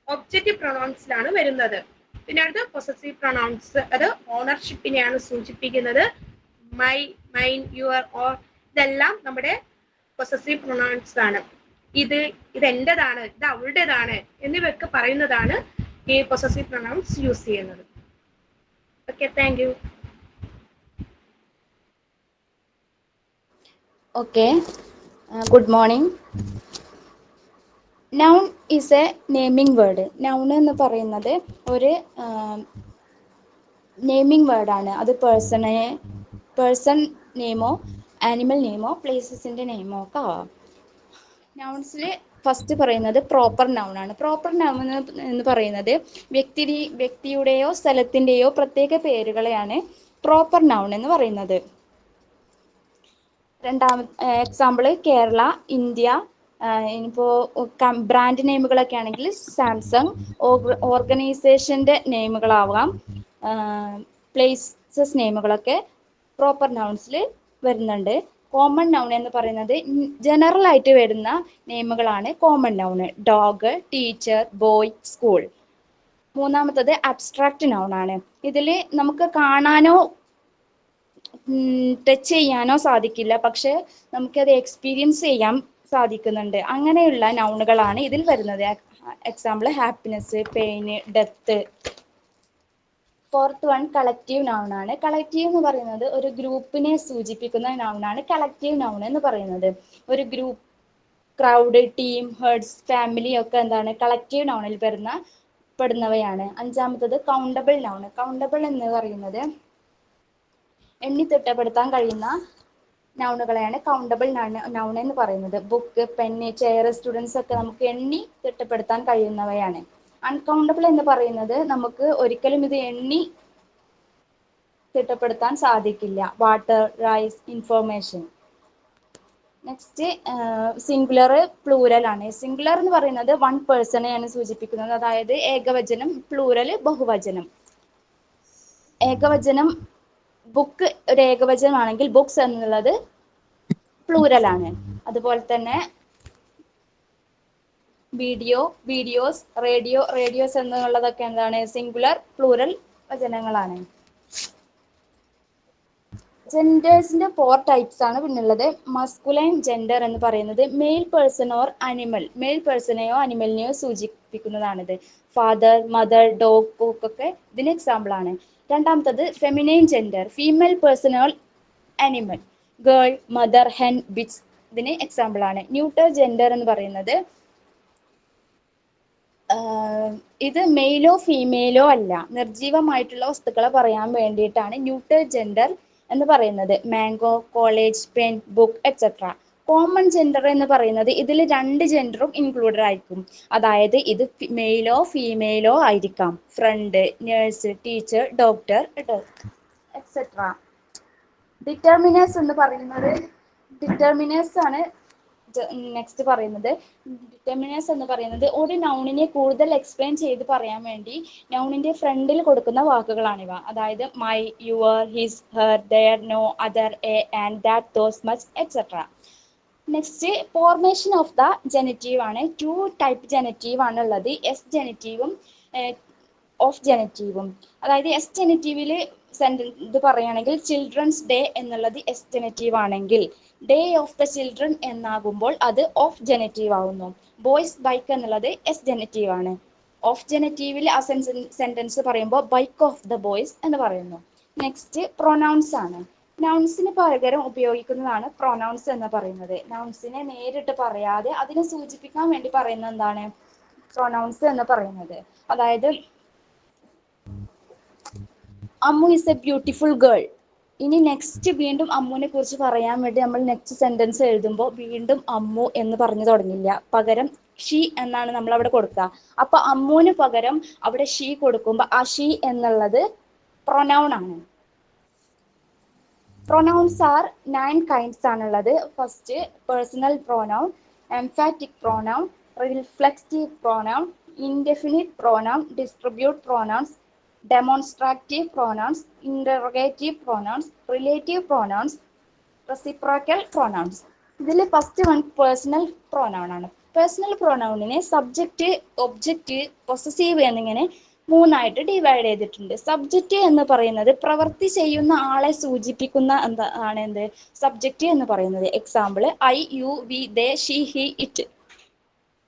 L: ഒബ്ജക്റ്റീവ് പ്രൊനൗൺസിലാണ് വരുന്നത്. പിന്നെ അടുത്ത് പൊസസീവ് പ്രൊനൗൺസ്, അത് ഓണർഷിപ്പിനെയാണ് സൂചിപ്പിക്കുന്നത്. മൈ, മൈൻ, യുവർ, ഓർ ഇതെല്ലാം നമ്മുടെ പൊസസീവ് പ്രൊനൗൺസ് ആണ്. ഇത് എന്റേതാണ്, ഇത് അവളുടേതാണ് എന്നിവയൊക്കെ പറയുന്നതാണ് ഈ പൊസസീവ് പ്രൊനൗൺസ് യൂസ് ചെയ്യുന്നത്. Okay, thank you.
E: Okay, good morning. Noun is A naming word. Noun എന്ന് പറയുന്നത് ഒരു നെയിമിംഗ് വേർഡാണ്. അത് പേഴ്സൺ നെയിമോ ആനിമൽ നെയിമോ പ്ലേസസിൻ്റെ നെയിമോ ഒക്കെ ആവാം. നൗൺസിൽ ഫസ്റ്റ് പറയുന്നത് പ്രോപ്പർ നൗൺ ആണ്. പ്രോപ്പർ നൗൺ എന്ന് പറയുന്നത് വ്യക്തിയുടെയോ സ്ഥലത്തിൻ്റെയോ പ്രത്യേക പേരുകളെയാണ് പ്രോപ്പർ നൗൺ എന്ന് പറയുന്നത്. Example Kerala, India. ഇനിയിപ്പോൾ ബ്രാൻഡ് നെയിമുകളൊക്കെ ആണെങ്കിൽ സാംസങ്. ഓർഗനൈസേഷൻ്റെ നെയിമുകളാവാം, പ്ലേസസ് നെയിമുകളൊക്കെ പ്രോപ്പർ നൗൺസിൽ വരുന്നുണ്ട്. കോമൺ നൗൺ എന്ന് പറയുന്നത് ജനറൽ ആയിട്ട് വരുന്ന നെയിമുകളാണ് common noun. Dog, teacher, boy, school. മൂന്നാമത്തത് അബ്സ്ട്രാക്റ്റ് നൗൺ ആണ്. ഇതിൽ നമുക്ക് കാണാനോ ടച്ച് ചെയ്യാനോ സാധിക്കില്ല, പക്ഷെ നമുക്കത് എക്സ്പീരിയൻസ് ചെയ്യാൻ സാധിക്കുന്നുണ്ട്. അങ്ങനെയുള്ള നൗണുകളാണ് ഇതിൽ വരുന്നത്. Example happiness, pain, death. Fourth one collective noun ആണ്. കളക്റ്റീവ് എന്ന് പറയുന്നത് ഒരു ഗ്രൂപ്പിനെ സൂചിപ്പിക്കുന്ന നൗൺ ആണ് കളക്റ്റീവ് നൗൺ എന്ന് പറയുന്നത്. ഒരു ഗ്രൂപ്പ്, ക്രൗഡ്, ടീം, ഹെർഡ്സ്, ഫാമിലി ഒക്കെ എന്താണ് കളക്റ്റീവ് നൗണിൽ പെടുന്നവയാണ്. അഞ്ചാമത്തത് കൗണ്ടബിൾ നൗൺ. കൗണ്ടബിൾ എന്ന് പറയുന്നത് എണ്ണി തിട്ടപ്പെടുത്താൻ കഴിയുന്ന നൗണുകളെയാണ് കൗണ്ടബിൾ നൗൺ എന്ന് പറയുന്നത്. ബുക്ക്, പെന്ന്, ചെയർ, സ്റ്റുഡൻസ് ഒക്കെ നമുക്ക് എണ്ണി തിട്ടപ്പെടുത്താൻ കഴിയുന്നവയാണ്. അൺകൗണ്ടബിൾ എന്ന് പറയുന്നത് നമുക്ക് ഒരിക്കലും ഇത് എണ്ണി തിട്ടപ്പെടുത്താൻ സാധിക്കില്ല. Water, rice, information. Next singular, plural ആണ്. സിംഗുലർ എന്ന് പറയുന്നത് വൺ പേഴ്സണെയാണ് സൂചിപ്പിക്കുന്നത്, അതായത് ഏകവചനം, പ്ലൂരൽ ബഹുവചനം. ഏകവചനം ബുക്ക് ഒരു ഏകവചനമാണെങ്കിൽ ബുക്സ് എന്നുള്ളത് പ്ലൂരൽ ആണ്. അതുപോലെ തന്നെ വീഡിയോസ്, റേഡിയോസ് എന്നുള്ളതൊക്കെ എന്താണ് സിംഗുലർ, പ്ലൂരൽ വചനങ്ങളാണ്. ജെൻഡേഴ്സിന്റെ 4 ടൈപ്സ് ആണ് പിന്നുള്ളത്. മസ്കുലൈൻ ജെൻഡർ എന്ന് പറയുന്നത് male person or animal, male പേഴ്സണെയോ അനിമലിനെയോ സൂചിപ്പിക്കുന്നതാണിത്. ഫാദർ, മദർ, ഡോഗ്, കോക്ക് ഒക്കെ ഇതിന് എക്സാമ്പിൾ ആണ്. രണ്ടാമത്തത് feminine gender, female person or animal, girl, mother, hen, bitch ഇതിന് എക്സാമ്പിൾ ആണ്. ന്യൂട്രൽ ജെൻഡർ എന്ന് പറയുന്നത് ഇത് മെയിലോ ഫീമെയിലോ അല്ല, നിർജീവമായിട്ടുള്ള വസ്തുക്കളെ പറയാൻ വേണ്ടിയിട്ടാണ് ന്യൂട്രൽ ജെൻഡർ എന്ന് പറയുന്നത്. Mango, college, pen, book etcetera. Common gender എന്ന് പറയുന്നത് ഇതിൽ 2 ജെൻഡറും ഇൻക്ലൂഡഡ് ആയിരിക്കും. അതായത് ഇത് മെയിലോ ഫീമെയിലോ ആയിരിക്കാം. Friend, nurse, teacher, doctor etcetera. Determiners എന്ന് പറയുന്നത് ഡിറ്റർമിനേഴ്സ് ആണ് നെക്സ്റ്റ് പറയുന്നത്. ഡിറ്റർമിനേഴ്സ് എന്ന് പറയുന്നത് ഒരു നൗണിനെ കൂടുതൽ എക്സ്പ്ലെയിൻ ചെയ്ത് പറയാൻ വേണ്ടി നൗണിന്റെ ഫ്രണ്ടിൽ കൊടുക്കുന്ന വാക്കുകളാണിവ. അതായത് my, your, his, her, their, no, other, a, and, that, those, much etcetera. Next formation of the genitive ആണ്. 2 ടൈപ്പ് ജെനറ്റീവ് ആണ് ഉള്ളത്, എസ് ജെനറ്റീവും ഓഫ് ജെനറ്റീവും. അതായത് എസ് ജെനറ്റീവിൽ ഇത് പറയുകയാണെങ്കിൽ ചിൽഡ്രൻസ് ഡേ എന്നുള്ളത് എസ് ജെനറ്റീവ് ആണെങ്കിൽ ഡേ ഓഫ് ദ ചിൽഡ്രൻ എന്നാകുമ്പോൾ അത് ഓഫ് ജെനറ്റീവ് ആവുന്നു. ബോയ്സ് ബൈക്ക് എന്നുള്ളത് എസ് ജെനറ്റീവ് ആണ്. ഓഫ് ജെനറ്റീവിൽ ആ സെന്റൻസ് പറയുമ്പോൾ ബൈക്ക് ഓഫ് ദ ബോയ്സ് എന്ന് പറയുന്നു. നെക്സ്റ്റ് പ്രൊനൗൺസ് ആണ്. നൗൺസിന് പകരം ഉപയോഗിക്കുന്നതാണ് പ്രൊനൗൺസ് എന്ന് പറയുന്നത്. നൗൺസിനെ നേരിട്ട് പറയാതെ അതിനെ സൂചിപ്പിക്കാൻ വേണ്ടി പറയുന്ന എന്താണ് പ്രൊനൗൺസ് എന്ന് പറയുന്നത്. അതായത് Ammu is A beautiful girl. ഇനി നെക്സ്റ്റ് വീണ്ടും അമ്മുവിനെ കുറിച്ച് പറയാൻ വേണ്ടി നമ്മൾ നെക്സ്റ്റ് സെന്റൻസ് എഴുതുമ്പോൾ വീണ്ടും അമ്മു എന്ന് പറഞ്ഞു തുടങ്ങില്ല, പകരം ഷീ എന്നാണ് നമ്മൾ അവിടെ കൊടുക്കുക. അപ്പൊ അമ്മുവിന് പകരം അവിടെ ഷീ കൊടുക്കുമ്പോൾ ആ ഷീ എന്നുള്ളത് പ്രൊനൗൺ ആണ്. പ്രൊനൗൺസ് ആർ 9 കൈൻഡ്സ് ആണുള്ളത്. First personal pronoun, emphatic pronoun, reflexive pronoun, indefinite pronoun, distribute pronouns, demonstrative pronouns, interrogative pronouns, relative pronouns, reciprocal pronouns. ഇതിൽ ഫസ്റ്റ് വൺ പേഴ്സണൽ പ്രൊനൗൺ ആണ്. പേഴ്സണൽ പ്രൊനൗണിനെ സബ്ജക്റ്റ്, ഒബ്ജക്റ്റ്, പൊസസീവ് എന്നിങ്ങനെ 3 ആയിട്ട് divide ചെയ്തിട്ടുണ്ട്. Subject എന്ന് പറയുന്നത് പ്രവൃത്തി ചെയ്യുന്ന ആളെ സൂചിപ്പിക്കുന്ന ആണ് എന്ത് സബ്ജക്റ്റ് എന്ന് പറയുന്നത്. Example I, you, we, they, she, he, it.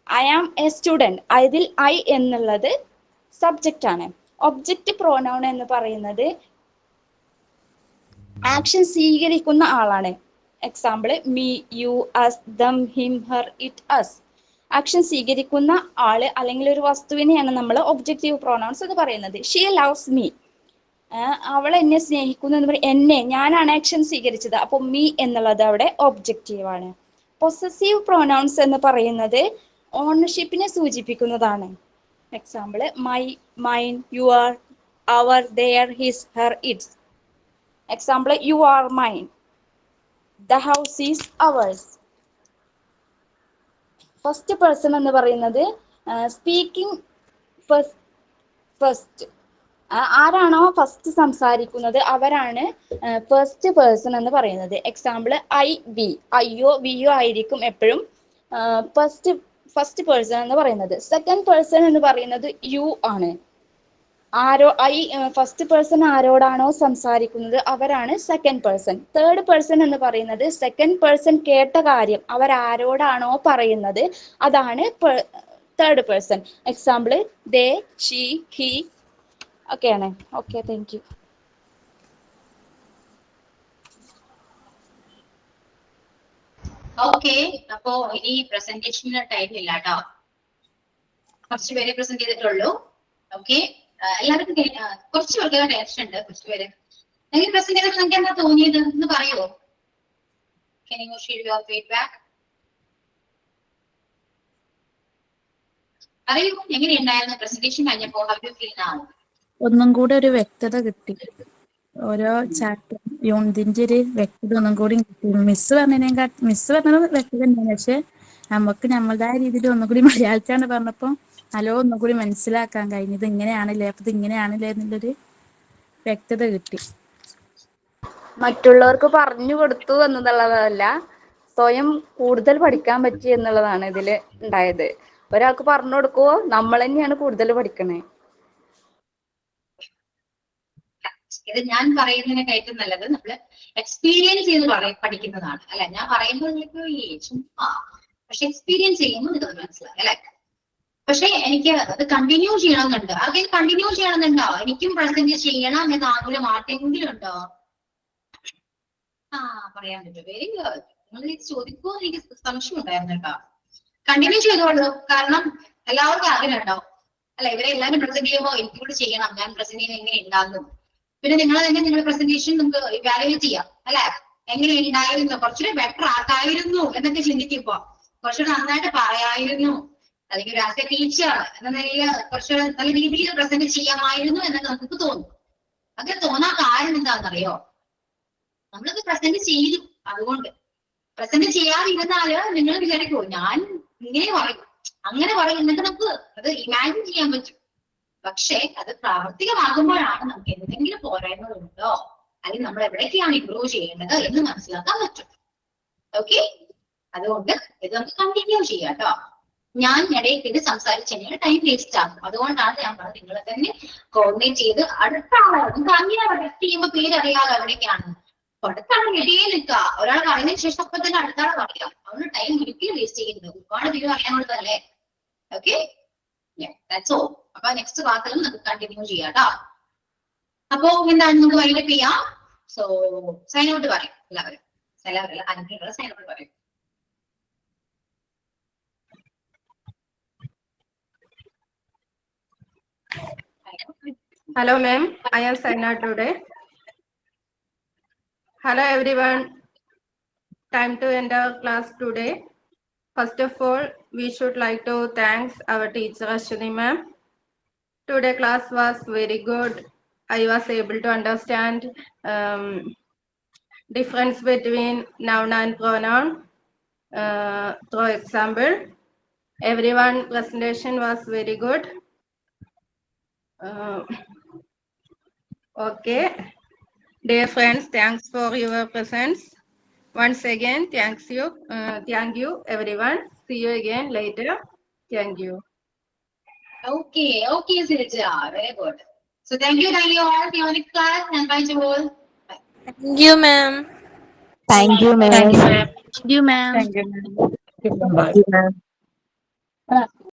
E: I am a student, അതിൽ ഐ എന്നുള്ളത് സബ്ജക്റ്റ് ആണ്. ഒബ്ജക്റ്റ് പ്രോനൗൺ എന്ന് പറയുന്നത് ആക്ഷൻ സ്വീകരിക്കുന്ന ആളാണ്. Example me, you, us, them, him, her, it, us. Action സ്വീകരിക്കുന്ന ആള് അല്ലെങ്കിൽ ഒരു വസ്തുവിനെയാണ് നമ്മൾ ഒബ്ജക്റ്റീവ് പ്രോനൗൺസ് എന്ന് പറയുന്നത്. ഷീ ലവ്സ് മീ, അവൾ എന്നെ സ്നേഹിക്കുന്നു എന്ന് പറയും. എന്നെ, ഞാനാണ് ആക്ഷൻ സ്വീകരിച്ചത്, അപ്പോൾ മീ എന്നുള്ളത് അവിടെ ഒബ്ജക്റ്റീവ് ആണ്. പൊസസീവ് പ്രോനൗൺസ് എന്ന് പറയുന്നത് ഓണർഷിപ്പിനെ സൂചിപ്പിക്കുന്നതാണ്. Example my, mine, your, our, their, his, her, its. Example you are mine, the house is ours. First person എന്ന് പറയുന്നത് സ്പീക്കിംഗ് ഫസ്റ്റ്, ആരാണോ ഫസ്റ്റ് സംസാരിക്കുന്നത് അവരാണ് ഫസ്റ്റ് പേഴ്സൺ എന്ന് പറയുന്നത്. എക്സാമ്പിൾ ഐ, വി, അയ്യോ, വിയോ ആയിരിക്കും എപ്പോഴും ഫസ്റ്റ് പേഴ്സൺ എന്ന് പറയുന്നത്. സെക്കൻഡ് പേഴ്സൺ എന്ന് പറയുന്നത് യു ആണ്. ഫസ്റ്റ് പേഴ്സൺ ആരോടാണോ സംസാരിക്കുന്നത് അവരാണ് സെക്കൻഡ് പേഴ്സൺ. തേർഡ് പേഴ്സൺ എന്ന് പറയുന്നത് സെക്കൻഡ് പേഴ്സൺ കേട്ട കാര്യം അവരാരോടാണോ പറയുന്നത് അതാണ് third person. Example they, she, he ഒക്കെയാണ്. Okay, thank you.
A: ഓക്കെ, അപ്പോ ഇനി പ്രസന്റേഷന് ടൈം ഇല്ല കേട്ടോ. കുറച്ച് പേരെ പ്രസന്റ് ചെയ്തിട്ടുള്ളൂ. ഓക്കെ, എല്ലാവർക്കും കുറച്ച് പേർക്ക് ടെൻഷൻ ഉണ്ട്. കുറച്ച് പേര് നിങ്ങൾ പ്രസന്റ് ചെയ്തപ്പോൾ നിങ്ങൾക്ക് എന്താ തോന്നിയത് എന്ന് പറയുമോ? Can you share your feedback? പറയൂ, എങ്ങനെയുണ്ടായിരുന്നു പ്രസന്റേഷൻ കഴിഞ്ഞപ്പോ? How do you feel now?
M: ഒന്നും കൂടെ ഒരു വ്യക്തത കിട്ടി. ഓരോ ചാപ്റ്റർ യൂണിറ്റിന്റെ ഒരു വ്യക്തത ഒന്നും കൂടി കിട്ടി. മിസ് പറഞ്ഞത് വ്യക്തത തന്നെയാണ്. പക്ഷെ നമുക്ക് നമ്മളുടേതായ രീതിയിൽ ഒന്നും കൂടി മലയാളത്തിലാണ് പറഞ്ഞപ്പോ ഒന്നും കൂടി മനസ്സിലാക്കാൻ കഴിഞ്ഞത് ഇങ്ങനെയാണല്ലേ, അപ്പൊ ഇത് ഇങ്ങനെയാണല്ലേ എന്നുള്ളൊരു വ്യക്തത കിട്ടി.
E: മറ്റുള്ളവർക്ക് പറഞ്ഞു കൊടുത്തു എന്നുള്ളതല്ല, സ്വയം കൂടുതൽ പഠിക്കാൻ പറ്റി എന്നുള്ളതാണ് ഇതിൽ ഉണ്ടായത്. ഒരാൾക്ക് പറഞ്ഞു കൊടുക്കുവോ നമ്മൾ തന്നെയാണ് കൂടുതൽ പഠിക്കണേ.
A: ഇത് ഞാൻ പറയുന്നതിനൊക്കെ ഏറ്റവും നല്ലത് നമ്മള് എക്സ്പീരിയൻസ് ചെയ്ത് പഠിക്കുന്നതാണ് അല്ലെ. ഞാൻ പറയുമ്പോൾ നിങ്ങൾക്ക് ചുമ്മാ, പക്ഷെ എക്സ്പീരിയൻസ് ചെയ്യുമ്പോൾ നിങ്ങൾക്ക് മനസ്സിലാവും അല്ലെ. പക്ഷെ എനിക്ക് അത് കണ്ടിന്യൂ ചെയ്യണമെന്നുണ്ട്. ആർക്കെങ്കിലും കണ്ടിന്യൂ ചെയ്യണമെന്നുണ്ടോ? എനിക്കും പ്രസന്റ് ചെയ്യണം എന്ന് ആഗ്രഹം ആർക്കെങ്കിലും ഉണ്ടോ? പറയാൻ പറ്റും. Very good. നിങ്ങൾ ഇത് ചോദിക്കുമോ എനിക്ക് സംശയം ഉണ്ടായിരുന്നു കേട്ടോ. കണ്ടിന്യൂ ചെയ്തോളൂ. കാരണം എല്ലാവർക്കും ആഗ്രഹം ഉണ്ടാവും അല്ലെ. ഇവരെ എല്ലാവരും പ്രസന്റ് ചെയ്യുമ്പോൾ എനിക്ക് കൂടെ ചെയ്യണം, ഞാൻ പ്രസന്റ് ചെയ്യുന്നത് എങ്ങനെ ഉണ്ടാകും. പിന്നെ നിങ്ങൾ തന്നെ നിങ്ങളുടെ പ്രസന്റേഷൻ നമുക്ക് ഇവാലുവേറ്റ് ചെയ്യാം അല്ലെ. എങ്ങനെ ഉണ്ടായിരുന്നു, കുറച്ചുകൂടെ ബെറ്റർ ആക്കായിരുന്നു എന്നൊക്കെ ചിന്തിക്കുമ്പോ, കുറച്ചുകൂടെ നന്നായിട്ട് പറയായിരുന്നു, അല്ലെങ്കിൽ ഒരു ആസ് എ ടീച്ചർ എന്ന നിലയിൽ കുറച്ചുകൂടെ നല്ല രീതിയിൽ പ്രസന്റ് ചെയ്യാമായിരുന്നു എന്നൊക്കെ നമുക്ക് തോന്നും. അങ്ങനെ തോന്നാൻ കാരണം എന്താണെന്നറിയോ? നമ്മളത് പ്രസന്റ് ചെയ്തു. അതുകൊണ്ട് പ്രസന്റ് ചെയ്യാതിരുന്നാല് നിങ്ങൾ വിചാരിക്കുമോ ഞാൻ ഇങ്ങനെ പറയും അങ്ങനെ പറയും എന്നിട്ട് നമുക്ക് അത് ഇമാജിൻ ചെയ്യാൻ പറ്റും. പക്ഷെ അത് പ്രാവർത്തികമാകുമ്പോഴാണ് നമുക്ക് എന്തെങ്കിലും പോരായ്മകളുണ്ടോ അല്ലെങ്കിൽ നമ്മൾ എവിടേക്കാണ് ഇംപ്രൂവ് ചെയ്യേണ്ടത് എന്ന് മനസ്സിലാക്കാൻ പറ്റും. ഓക്കെ, അതുകൊണ്ട് ഇത് നമുക്ക് കണ്ടിന്യൂ ചെയ്യാം കേട്ടോ. ഞാൻ ഇടയ്ക്ക് സംസാരിച്ചു കഴിഞ്ഞാൽ ടൈം വേസ്റ്റ് ആകും. അതുകൊണ്ടാണ് ഞാൻ പറഞ്ഞത് നിങ്ങളെ തന്നെ കോർഡിനേറ്റ് ചെയ്ത് അടുത്ത ആളെ നമുക്ക് അങ്ങനെ ടെക്സ്റ്റ് ചെയ്യുമ്പോൾ പേരറിയാലോ എവിടേക്കാണ്. അടുത്താണ് ഇടയിൽ നിൽക്കുക. ഒരാൾ പറഞ്ഞതിന് ശേഷം അപ്പൊ തന്നെ അടുത്താളെ പറയാം. അതുകൊണ്ട് ടൈം ഒരിക്കലും വേസ്റ്റ് ചെയ്യുന്നത്. ഒരുപാട് പേര് അറിയാനുള്ളതല്ലേ. Okay, that's all. അപ്പൊ നെക്സ്റ്റ് ക്ലാസ്സിലും നമുക്ക് കണ്ടിന്യൂ ചെയ്യാം കേട്ടോ. അപ്പോ എന്താണ് നമുക്ക് വൈൻഡപ്പ് ചെയ്യാം. സോ സൈൻ ഔട്ട് പറയും എല്ലാവരും. എല്ലാവരും അനുഗ്രഹങ്ങൾ സൈൻ ഔട്ട് പറയും.
C: Hello ma'am, I am Saina today. Hello everyone. Time to end our class today. First of all, we should like to thank our teacher Ashwini ma'am. Today class was very good. I was able to understand difference between noun and pronoun through example. Everyone presentation was very good. Okay. Dear friends, thanks for your presence. Once again, thank you everyone. See you again later. Thank you.
A: Okay, Sirija. Very good. So thank you all. See you next class and bye to all.
B: Thank you, ma'am.
D: Thank you, ma'am.
M: Thank you, ma'am.
J: Thank you, ma'am.
D: Thank you, ma'am.